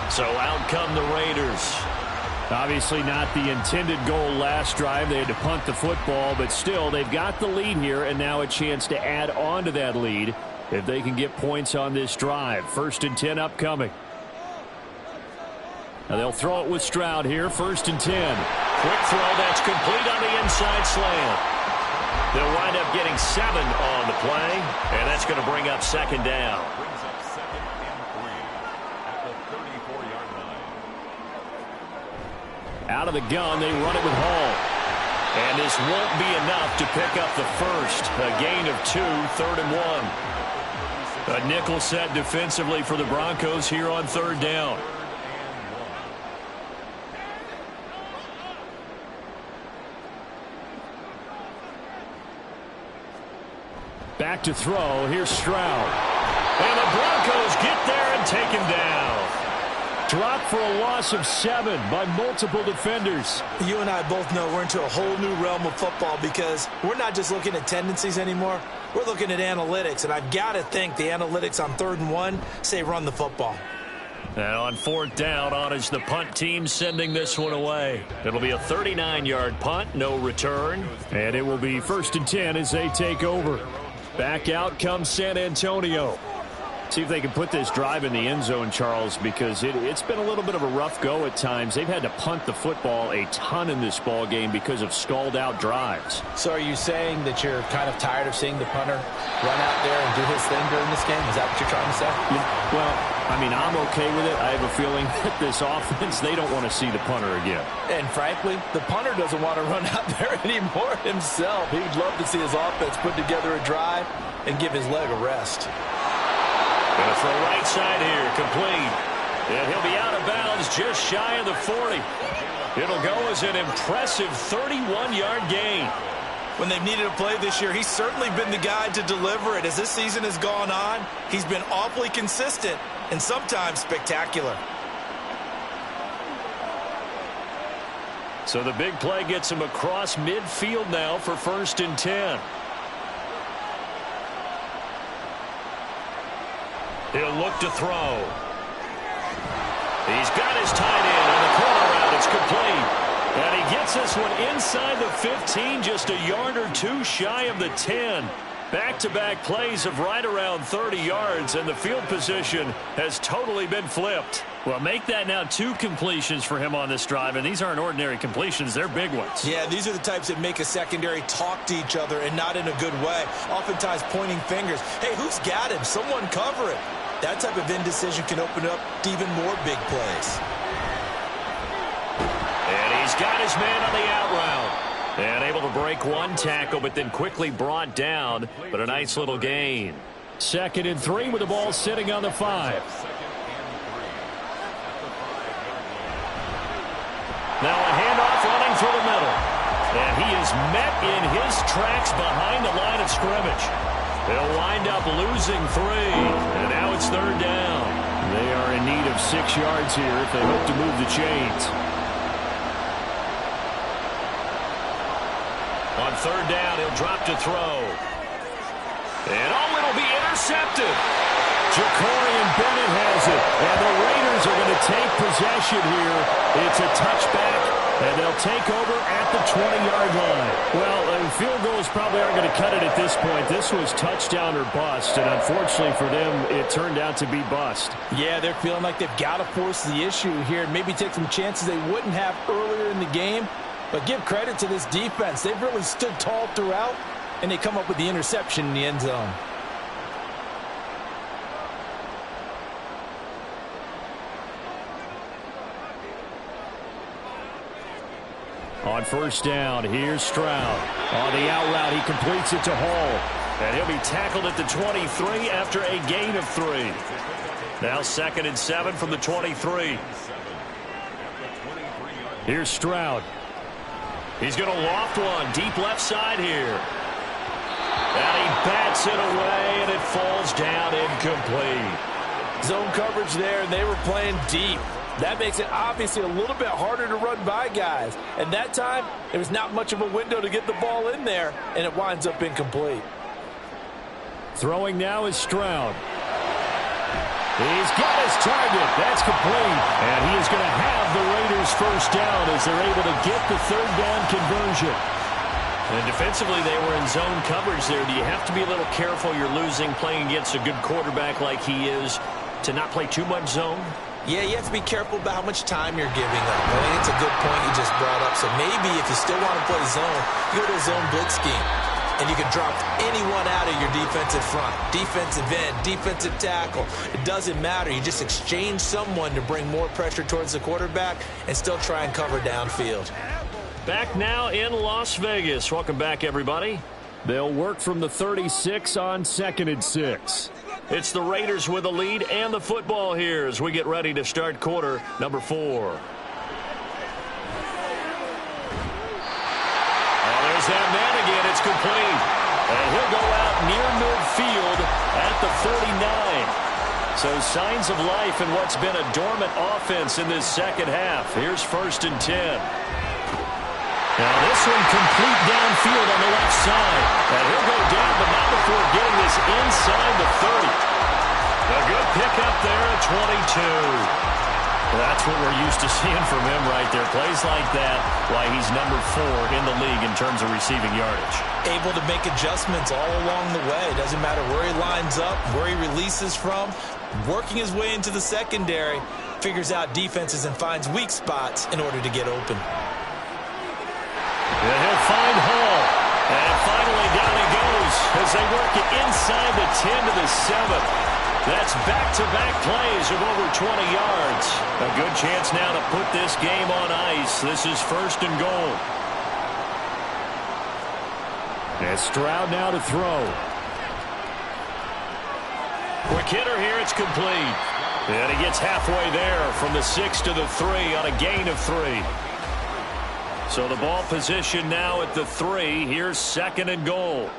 So out come the Raiders. Obviously not the intended goal last drive. They had to punt the football, but still they've got the lead here, and now a chance to add on to that lead if they can get points on this drive. 1st and 10 upcoming. Now they'll throw it with Stroud here. 1st and 10. Quick throw that's complete on the inside slant. They'll wind up getting 7 on the play, and that's going to bring up 2nd down. Out of the gun, they run it with Hall. And this won't be enough to pick up the first. A gain of 2, 3rd and 1. A nickel set defensively for the Broncos here on 3rd down. Back to throw. Here's Stroud. And the Broncos get there and take him down. Dropped for a loss of 7 by multiple defenders. You and I both know we're into a whole new realm of football because we're not just looking at tendencies anymore. We're looking at analytics, and I've got to think the analytics on 3rd and 1 say run the football. And on 4th down, on is the punt team sending this one away. It'll be a 39-yard punt, no return. And it will be 1st and 10 as they take over. Back out comes San Antonio. See if they can put this drive in the end zone, Charles, because it's been a little bit of a rough go at times. They've had to punt the football a ton in this ball game because of stalled-out drives. So are you saying that you're kind of tired of seeing the punter run out there and do his thing during this game? Is that what you're trying to say? Yeah, well, I mean, I'm okay with it. I have a feeling that this offense, they don't want to see the punter again. And frankly, the punter doesn't want to run out there anymore himself. He'd love to see his offense put together a drive and give his leg a rest. Going to throw right side here, complete. And he'll be out of bounds just shy of the 40. It'll go as an impressive 31-yard gain. When they've needed a play this year, he's certainly been the guy to deliver it. As this season has gone on, he's been awfully consistent and sometimes spectacular. So the big play gets him across midfield now for 1st and 10. He'll look to throw. He's got his tight end on the corner route. It's complete. And he gets this one inside the 15, just a yard or two shy of the 10. Back-to-back plays of right around 30 yards, and the field position has totally been flipped. Well, make that now 2 completions for him on this drive, and these aren't ordinary completions. They're big ones. Yeah, these are the types that make a secondary talk to each other and not in a good way. Oftentimes pointing fingers. Hey, who's got him? Someone cover it. That type of indecision can open up to even more big plays. And he's got his man on the out route. And able to break one tackle, but then quickly brought down. But a nice little gain. 2nd and 3 with the ball sitting on the 5. Now a handoff running through the middle. And he is met in his tracks behind the line of scrimmage. They'll wind up losing 3. And now it's 3rd down. They are in need of 6 yards here if they hope to move the chains. On 3rd down, he'll drop to throw. And it'll be intercepted. Jacorian Bennett has it. And the Raiders are going to take possession here. It's a touchback, and they'll take over at the 20-yard line. Well, field goals probably aren't going to cut it at this point. This was touchdown or bust, and unfortunately for them, it turned out to be bust. Yeah, they're feeling like they've got to force the issue here and maybe take some chances they wouldn't have earlier in the game. But give credit to this defense. They've really stood tall throughout, and they come up with the interception in the end zone. On 1st down, here's Stroud. On the out route, he completes it to Hall. And he'll be tackled at the 23 after a gain of 3. Now 2nd and 7 from the 23. Here's Stroud. He's going to loft one deep left side here. And he bats it away, and it falls down incomplete. Zone coverage there, and they were playing deep. That makes it obviously a little bit harder to run by guys. And that time, there was not much of a window to get the ball in there, and it winds up incomplete. Throwing now is Stroud. He's got his target. That's complete. And he is going to have the Raiders' 1st down as they're able to get the 3rd down conversion. And defensively, they were in zone coverage there. Do you have to be a little careful? You're losing, playing against a good quarterback like he is, to not play too much zone? Yeah, you have to be careful about how much time you're giving up. I think it's a good point you just brought up. So maybe if you still want to play zone, you go to a zone blitz scheme. And you can drop anyone out of your defensive front. Defensive end, defensive tackle. It doesn't matter. You just exchange someone to bring more pressure towards the quarterback and still try and cover downfield. Back now in Las Vegas. Welcome back, everybody. They'll work from the 36 on 2nd and 6. It's the Raiders with the lead and the football here as we get ready to start quarter number 4. There's that man again. It's complete. And he'll go out near midfield at the 49. So signs of life in what's been a dormant offense in this 2nd half. Here's 1st and 10. Now this one complete downfield on the left side. And he'll go down, but not before getting this inside the 30. A good pickup there at 22. That's what we're used to seeing from him right there. Plays like that, why he's number 4 in the league in terms of receiving yardage. Able to make adjustments all along the way. Doesn't matter where he lines up, where he releases from. Working his way into the secondary, figures out defenses and finds weak spots in order to get open. And he'll find Hall. And finally down he goes as they work it inside the 10 to the 7. That's back-to-back plays of over 20 yards. A good chance now to put this game on ice. This is 1st and goal. And Stroud now to throw. Quick hitter here. It's complete. And he gets halfway there from the 6 to the 3 on a gain of 3. So the ball position now at the 3. Here's 2nd and goal.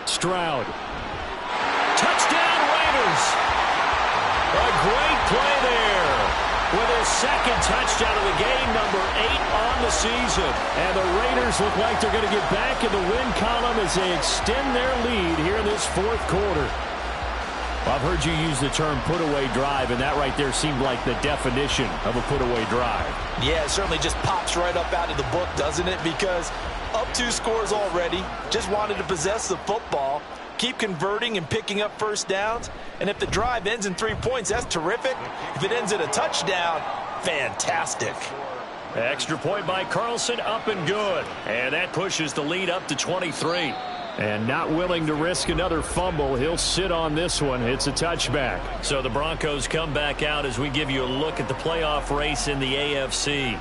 Stroud. Touchdown Raiders. A great play there. With his 2nd touchdown of the game, number 8 on the season. And the Raiders look like they're going to get back in the win column as they extend their lead here in this 4th quarter. Well, I've heard you use the term put-away drive, and that right there seemed like the definition of a put-away drive. Yeah, it certainly just pops right up out of the book, doesn't it? Because up 2 scores already, just wanted to possess the football, keep converting and picking up first downs. And if the drive ends in 3 points, that's terrific. If it ends in a touchdown, fantastic. Extra point by Carlson, up and good. And that pushes the lead up to 23. And not willing to risk another fumble, he'll sit on this one. It's a touchback. So the Broncos come back out as we give you a look at the playoff race in the AFC.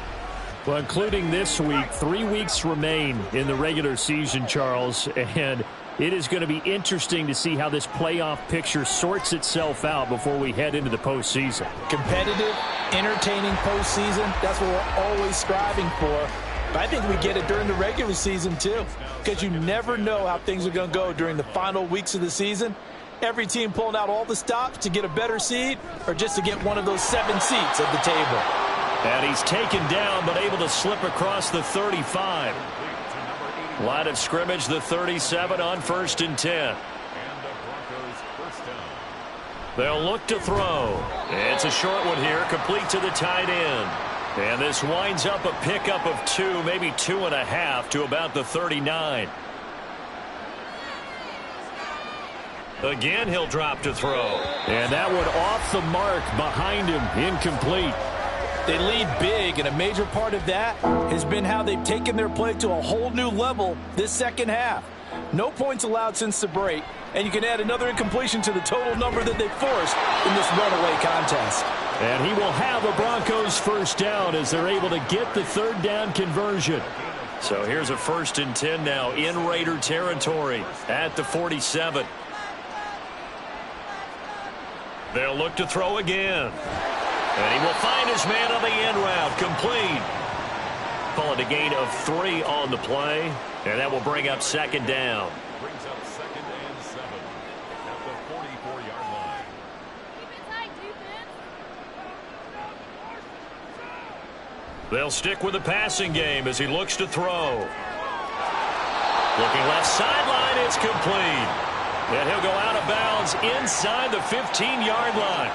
Well, including this week, 3 weeks remain in the regular season, Charles, and it is going to be interesting to see how this playoff picture sorts itself out before we head into the postseason. Competitive, entertaining postseason, that's what we're always striving for. But I think we get it during the regular season, too, because you never know how things are going to go during the final weeks of the season. Every team pulling out all the stops to get a better seed or just to get one of those 7 seats at the table. And he's taken down but able to slip across the 35. Line of scrimmage, the 37 on 1st and 10. They'll look to throw. It's a short one here, complete to the tight end. And this winds up a pickup of 2, maybe 2.5 to about the 39. Again, he'll drop to throw. And that one off the mark behind him, incomplete. They lead big, and a major part of that has been how they've taken their play to a whole new level this second half. No points allowed since the break, and you can add another incompletion to the total number that they forced in this runaway contest. And he will have a Broncos first down as they're able to get the 3rd down conversion. So here's a 1st and 10 now in Raider territory at the 47. They'll look to throw again. And he will find his man on the end route, complete. Call it a gain of 3 on the play, and that will bring up 2nd down. Brings up 2nd and 7 at the 44-yard line. They'll stick with the passing game as he looks to throw. Looking left sideline, it's complete. And he'll go out of bounds inside the 15-yard line.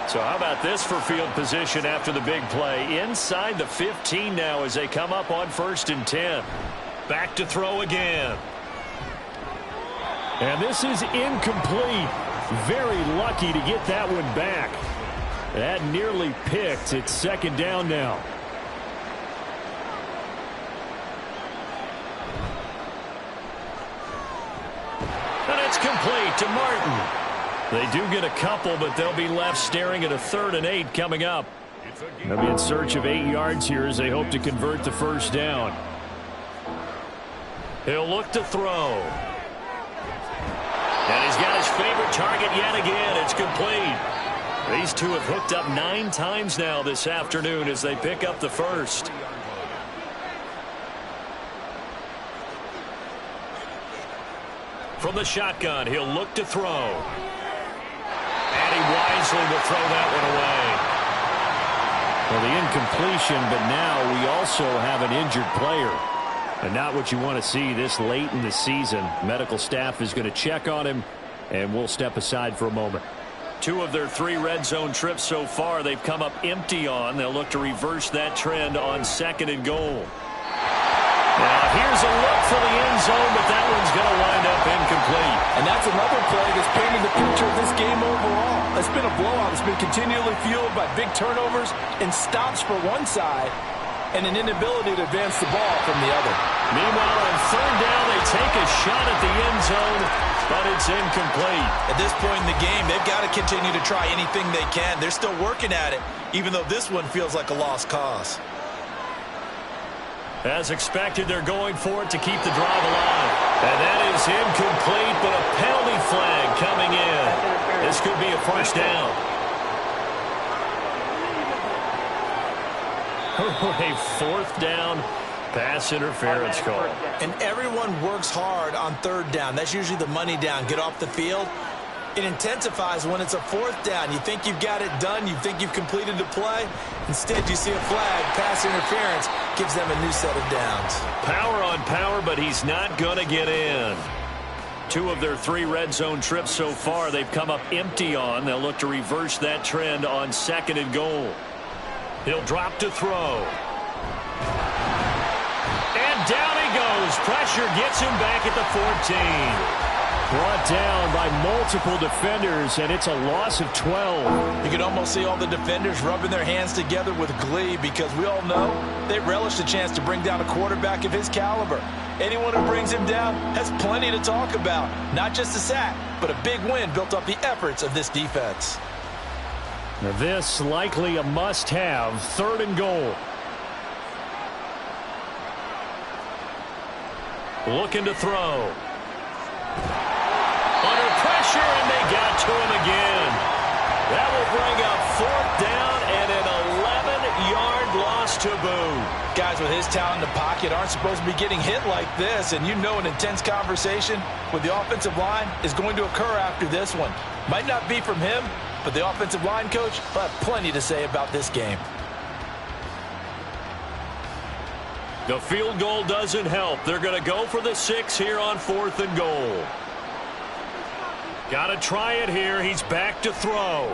So how about this for field position after the big play? Inside the 15 now as they come up on 1st and 10. Back to throw again. And this is incomplete. Very lucky to get that one back. That nearly picked. It's 2nd down now. And it's complete to Martin. They do get a couple, but they'll be left staring at a 3rd and 8 coming up. They'll be in search of 8 yards here as they hope to convert the 1st down. He'll look to throw. And he's got his favorite target yet again. It's complete. These two have hooked up 9 times now this afternoon as they pick up the 1st. From the shotgun, he'll look to throw. And he wisely will throw that one away. Well, the incompletion, but now we also have an injured player. And not what you want to see this late in the season. Medical staff is going to check on him and we'll step aside for a moment. 2 of their 3 red zone trips so far they've come up empty on. They'll look to reverse that trend on 2nd and goal. Now here's a look for the end zone, but that one's going to wind up incomplete. And that's another play that's painted the picture of this game overall. It's been a blowout. It's been continually fueled by big turnovers and stops for one side and an inability to advance the ball from the other. Meanwhile, on 3rd down, they take a shot at the end zone, but it's incomplete. At this point in the game, they've got to continue to try anything they can. They're still working at it, even though this one feels like a lost cause. As expected, they're going for it to keep the drive alive. And that is incomplete, but a penalty flag coming in. This could be a first down. A 4th down pass interference call. And everyone works hard on 3rd down. That's usually the money down. Get off the field. It intensifies when it's a 4th down. You think you've got it done. You think you've completed the play. Instead, you see a flag. Pass interference gives them a new set of downs. Power on power, but he's not going to get in. 2 of their 3 red zone trips so far they've come up empty on. They'll look to reverse that trend on 2nd and goal. He'll drop to throw. And down he goes. Pressure gets him back at the 14. Brought down by multiple defenders, and it's a loss of 12. You can almost see all the defenders rubbing their hands together with glee because we all know they relish the chance to bring down a quarterback of his caliber. Anyone who brings him down has plenty to talk about. Not just a sack, but a big win built up the efforts of this defense. Now this likely a must-have. 3rd and goal. Looking to throw. Under pressure, and they got to him again. That will bring up 4th down and an 11-yard loss to boot. Guys with his talent in the pocket aren't supposed to be getting hit like this, and you know an intense conversation with the offensive line is going to occur after this one. Might not be from him, but the offensive line coach will have plenty to say about this game. The field goal doesn't help. They're going to go for the 6 here on 4th and goal. Got to try it here. He's back to throw.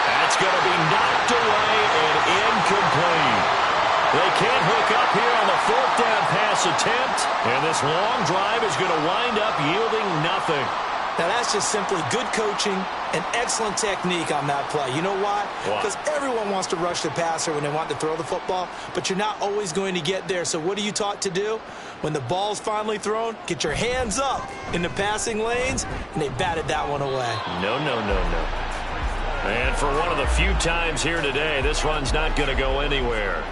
That's going to be knocked away and incomplete. They can't hook up here on the 4th down pass attempt, and this long drive is going to wind up yielding nothing. Now, that's just simply good coaching and excellent technique on that play. You know why? Because everyone wants to rush the passer when they want to throw the football, but you're not always going to get there. So what are you taught to do? When the ball's finally thrown, get your hands up in the passing lanes, and they batted that one away. No. And for one of the few times here today, this run's not going to go anywhere.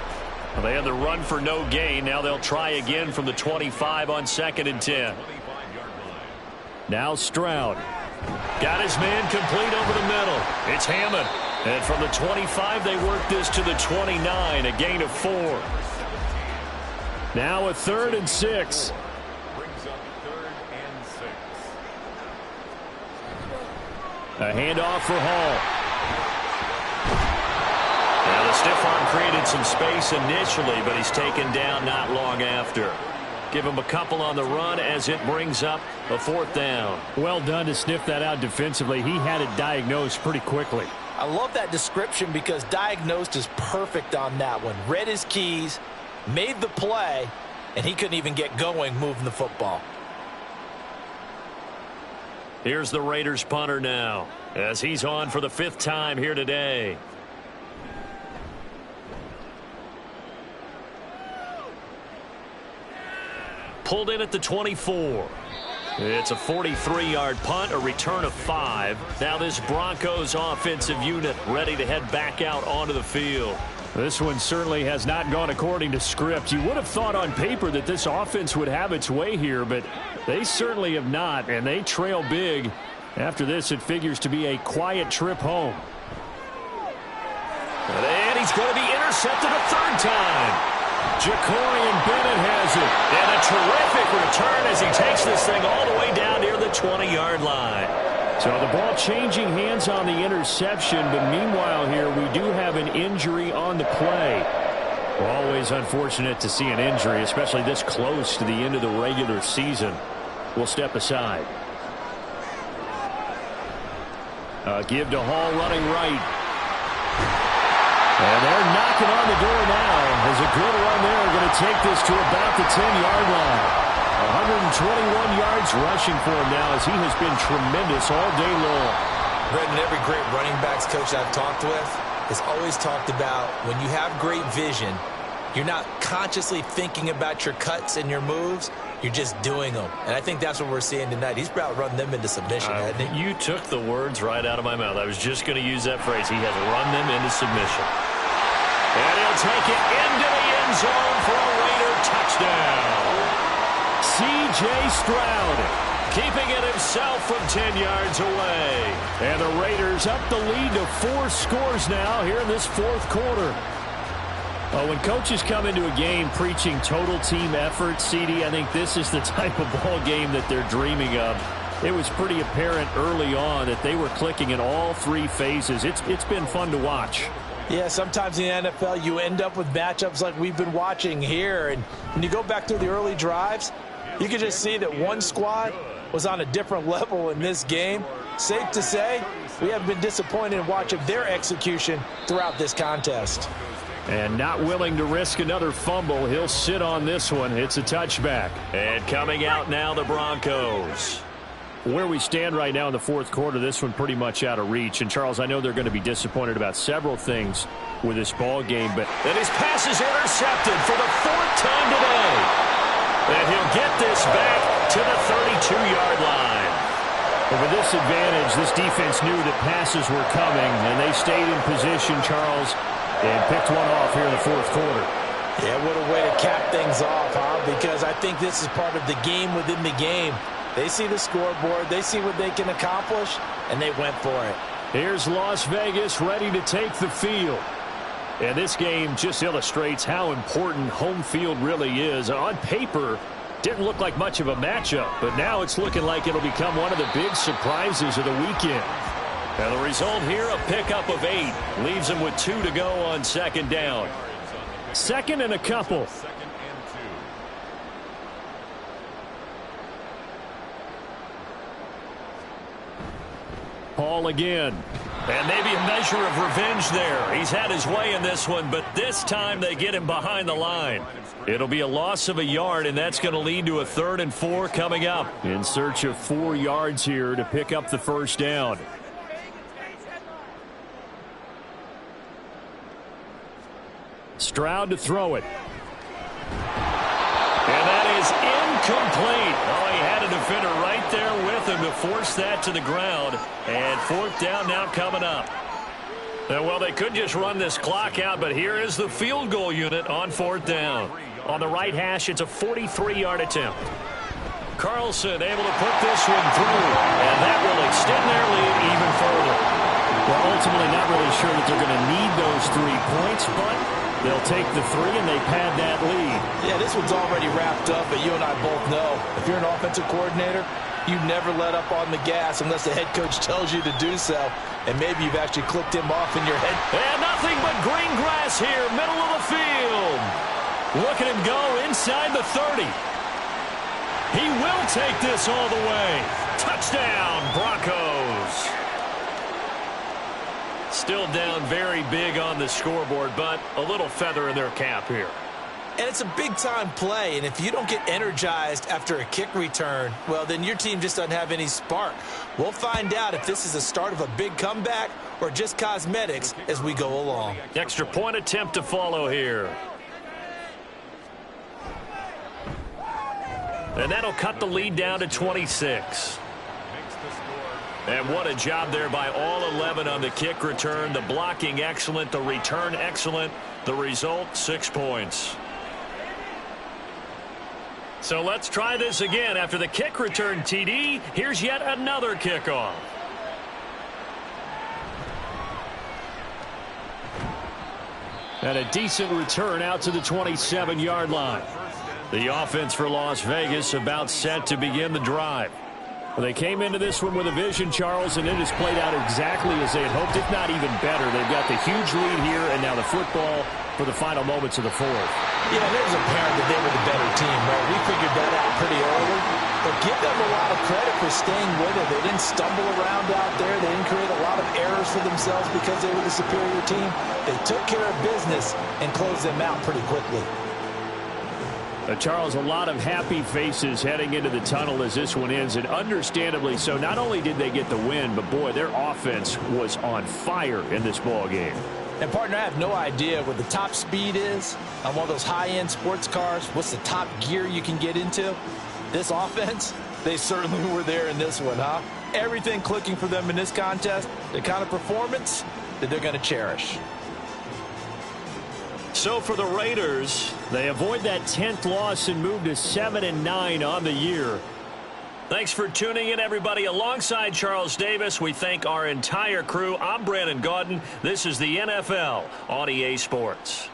Well, they had the run for no gain. Now they'll try again from the 25 on 2nd and 10. Now Stroud. Got his man complete over the middle. It's Hammond. And from the 25, they work this to the 29, a gain of 4. Now a 3rd and 6. Brings up 3rd and 6. A handoff for Hall. Now the stiff arm created some space initially, but he's taken down not long after. Give him a couple on the run as it brings up a 4th down. Well done to sniff that out defensively. He had it diagnosed pretty quickly. I love that description because diagnosed is perfect on that one. Read his keys, made the play, and he couldn't even get going moving the football. Here's the Raiders punter now as he's on for the 5th time here today. Pulled in at the 24. It's a 43-yard punt, a return of 5. Now this Broncos offensive unit ready to head back out onto the field. This one certainly has not gone according to script. You would have thought on paper that this offense would have its way here, but they certainly have not, and they trail big. After this, it figures to be a quiet trip home. And he's going to be intercepted a 3rd time. Jacorian Bennett has it. And a terrific return as he takes this thing all the way down near the 20-yard line. So the ball changing hands on the interception, but meanwhile here we do have an injury on the play. Always unfortunate to see an injury, especially this close to the end of the regular season. We'll step aside. Give to Hall running right. And they're knocking on the door now as a good run there. Going to take this to about the 10-yard line. 121 yards rushing for him now as he has been tremendous all day long. Brendan, every great running backs coach I've talked with has always talked about when you have great vision, you're not consciously thinking about your cuts and your moves. You're just doing them. And I think that's what we're seeing tonight. He's about run them into submission, hasn't he? You took the words right out of my mouth. I was just going to use that phrase. He has run them into submission. And he'll take it into the end zone for a Raider touchdown. C.J. Stroud keeping it himself from 10 yards away. And the Raiders up the lead to 4 scores now here in this fourth quarter. When coaches come into a game preaching total team effort, CD, I think this is the type of ball game that they're dreaming of. It was pretty apparent early on that they were clicking in all 3 phases. It's been fun to watch. Yeah, sometimes in the NFL you end up with matchups like we've been watching here. And when you go back through the early drives, you can just see that one squad was on a different level in this game. Safe to say, we have been disappointed in watching their execution throughout this contest. And not willing to risk another fumble. He'll sit on this one. It's a touchback. And coming out now, the Broncos. Where we stand right now in the fourth quarter, this one pretty much out of reach. And, Charles, I know they're going to be disappointed about several things with this ball game. But and his pass is intercepted for the 4th time today. And he'll get this back to the 32-yard line. But with this advantage, this defense knew that passes were coming. And they stayed in position, Charles, and picked one off here in the fourth quarter. Yeah, what a way to cap things off, huh? Because I think this is part of the game within the game. They see the scoreboard, they see what they can accomplish, and they went for it. Here's Las Vegas ready to take the field. And this game just illustrates how important home field really is. On paper, didn't look like much of a matchup, but now it's looking like it'll become one of the big surprises of the weekend. And the result here, a pickup of 8. Leaves him with 2 to go on 2nd down. 2nd and a couple. Hall again. And maybe a measure of revenge there. He's had his way in this one, but this time they get him behind the line. It'll be a loss of a yard, and that's going to lead to a 3rd and 4 coming up. In search of 4 yards here to pick up the first down. Stroud to throw it. And that is incomplete. Oh, he had a defender right there with him to force that to the ground. And 4th down now coming up. And, well, they could just run this clock out, but here is the field goal unit on 4th down. On the right hash, it's a 43-yard attempt. Carlson able to put this one through, and that will extend their lead even further. Well, ultimately not really sure that they're going to need those 3 points, but they'll take the 3 and they pad that lead. Yeah, this one's already wrapped up, but you and I both know if you're an offensive coordinator, you never let up on the gas unless the head coach tells you to do so. And maybe you've actually clicked him off in your head. And nothing but green grass here, middle of the field. Look at him go inside the 30. He will take this all the way. Touchdown, Broncos. Still down very big on the scoreboard, but a little feather in their cap here. And it's a big-time play, and if you don't get energized after a kick return, well, then your team just doesn't have any spark. We'll find out if this is the start of a big comeback or just cosmetics as we go along. Extra point attempt to follow here. And that'll cut the lead down to 26. And what a job there by all 11 on the kick return. The blocking excellent, the return excellent. The result, 6 points. So let's try this again. After the kick return TD, here's yet another kickoff. And a decent return out to the 27-yard line. The offense for Las Vegas about set to begin the drive. Well, they came into this one with a vision, Charles, and it has played out exactly as they had hoped, if not even better. They've got the huge lead here, and now the football for the final moments of the fourth. Yeah, it was apparent that they were the better team, right? We figured that out pretty early. But give them a lot of credit for staying with it. They didn't stumble around out there. They didn't create a lot of errors for themselves because they were the superior team. They took care of business and closed them out pretty quickly. Charles, a lot of happy faces heading into the tunnel as this one ends, and understandably so. Not only did they get the win, but boy, their offense was on fire in this ball game. And, partner, I have no idea what the top speed is on one of those high-end sports cars. What's the top gear you can get into? This offense, they certainly were there in this one, huh? Everything clicking for them in this contest, the kind of performance that they're going to cherish. So for the Raiders, they avoid that 10th loss and move to 7-9 on the year. Thanks for tuning in, everybody. Alongside Charles Davis, we thank our entire crew. I'm Brandon Gaudin. This is the NFL on EA Sports.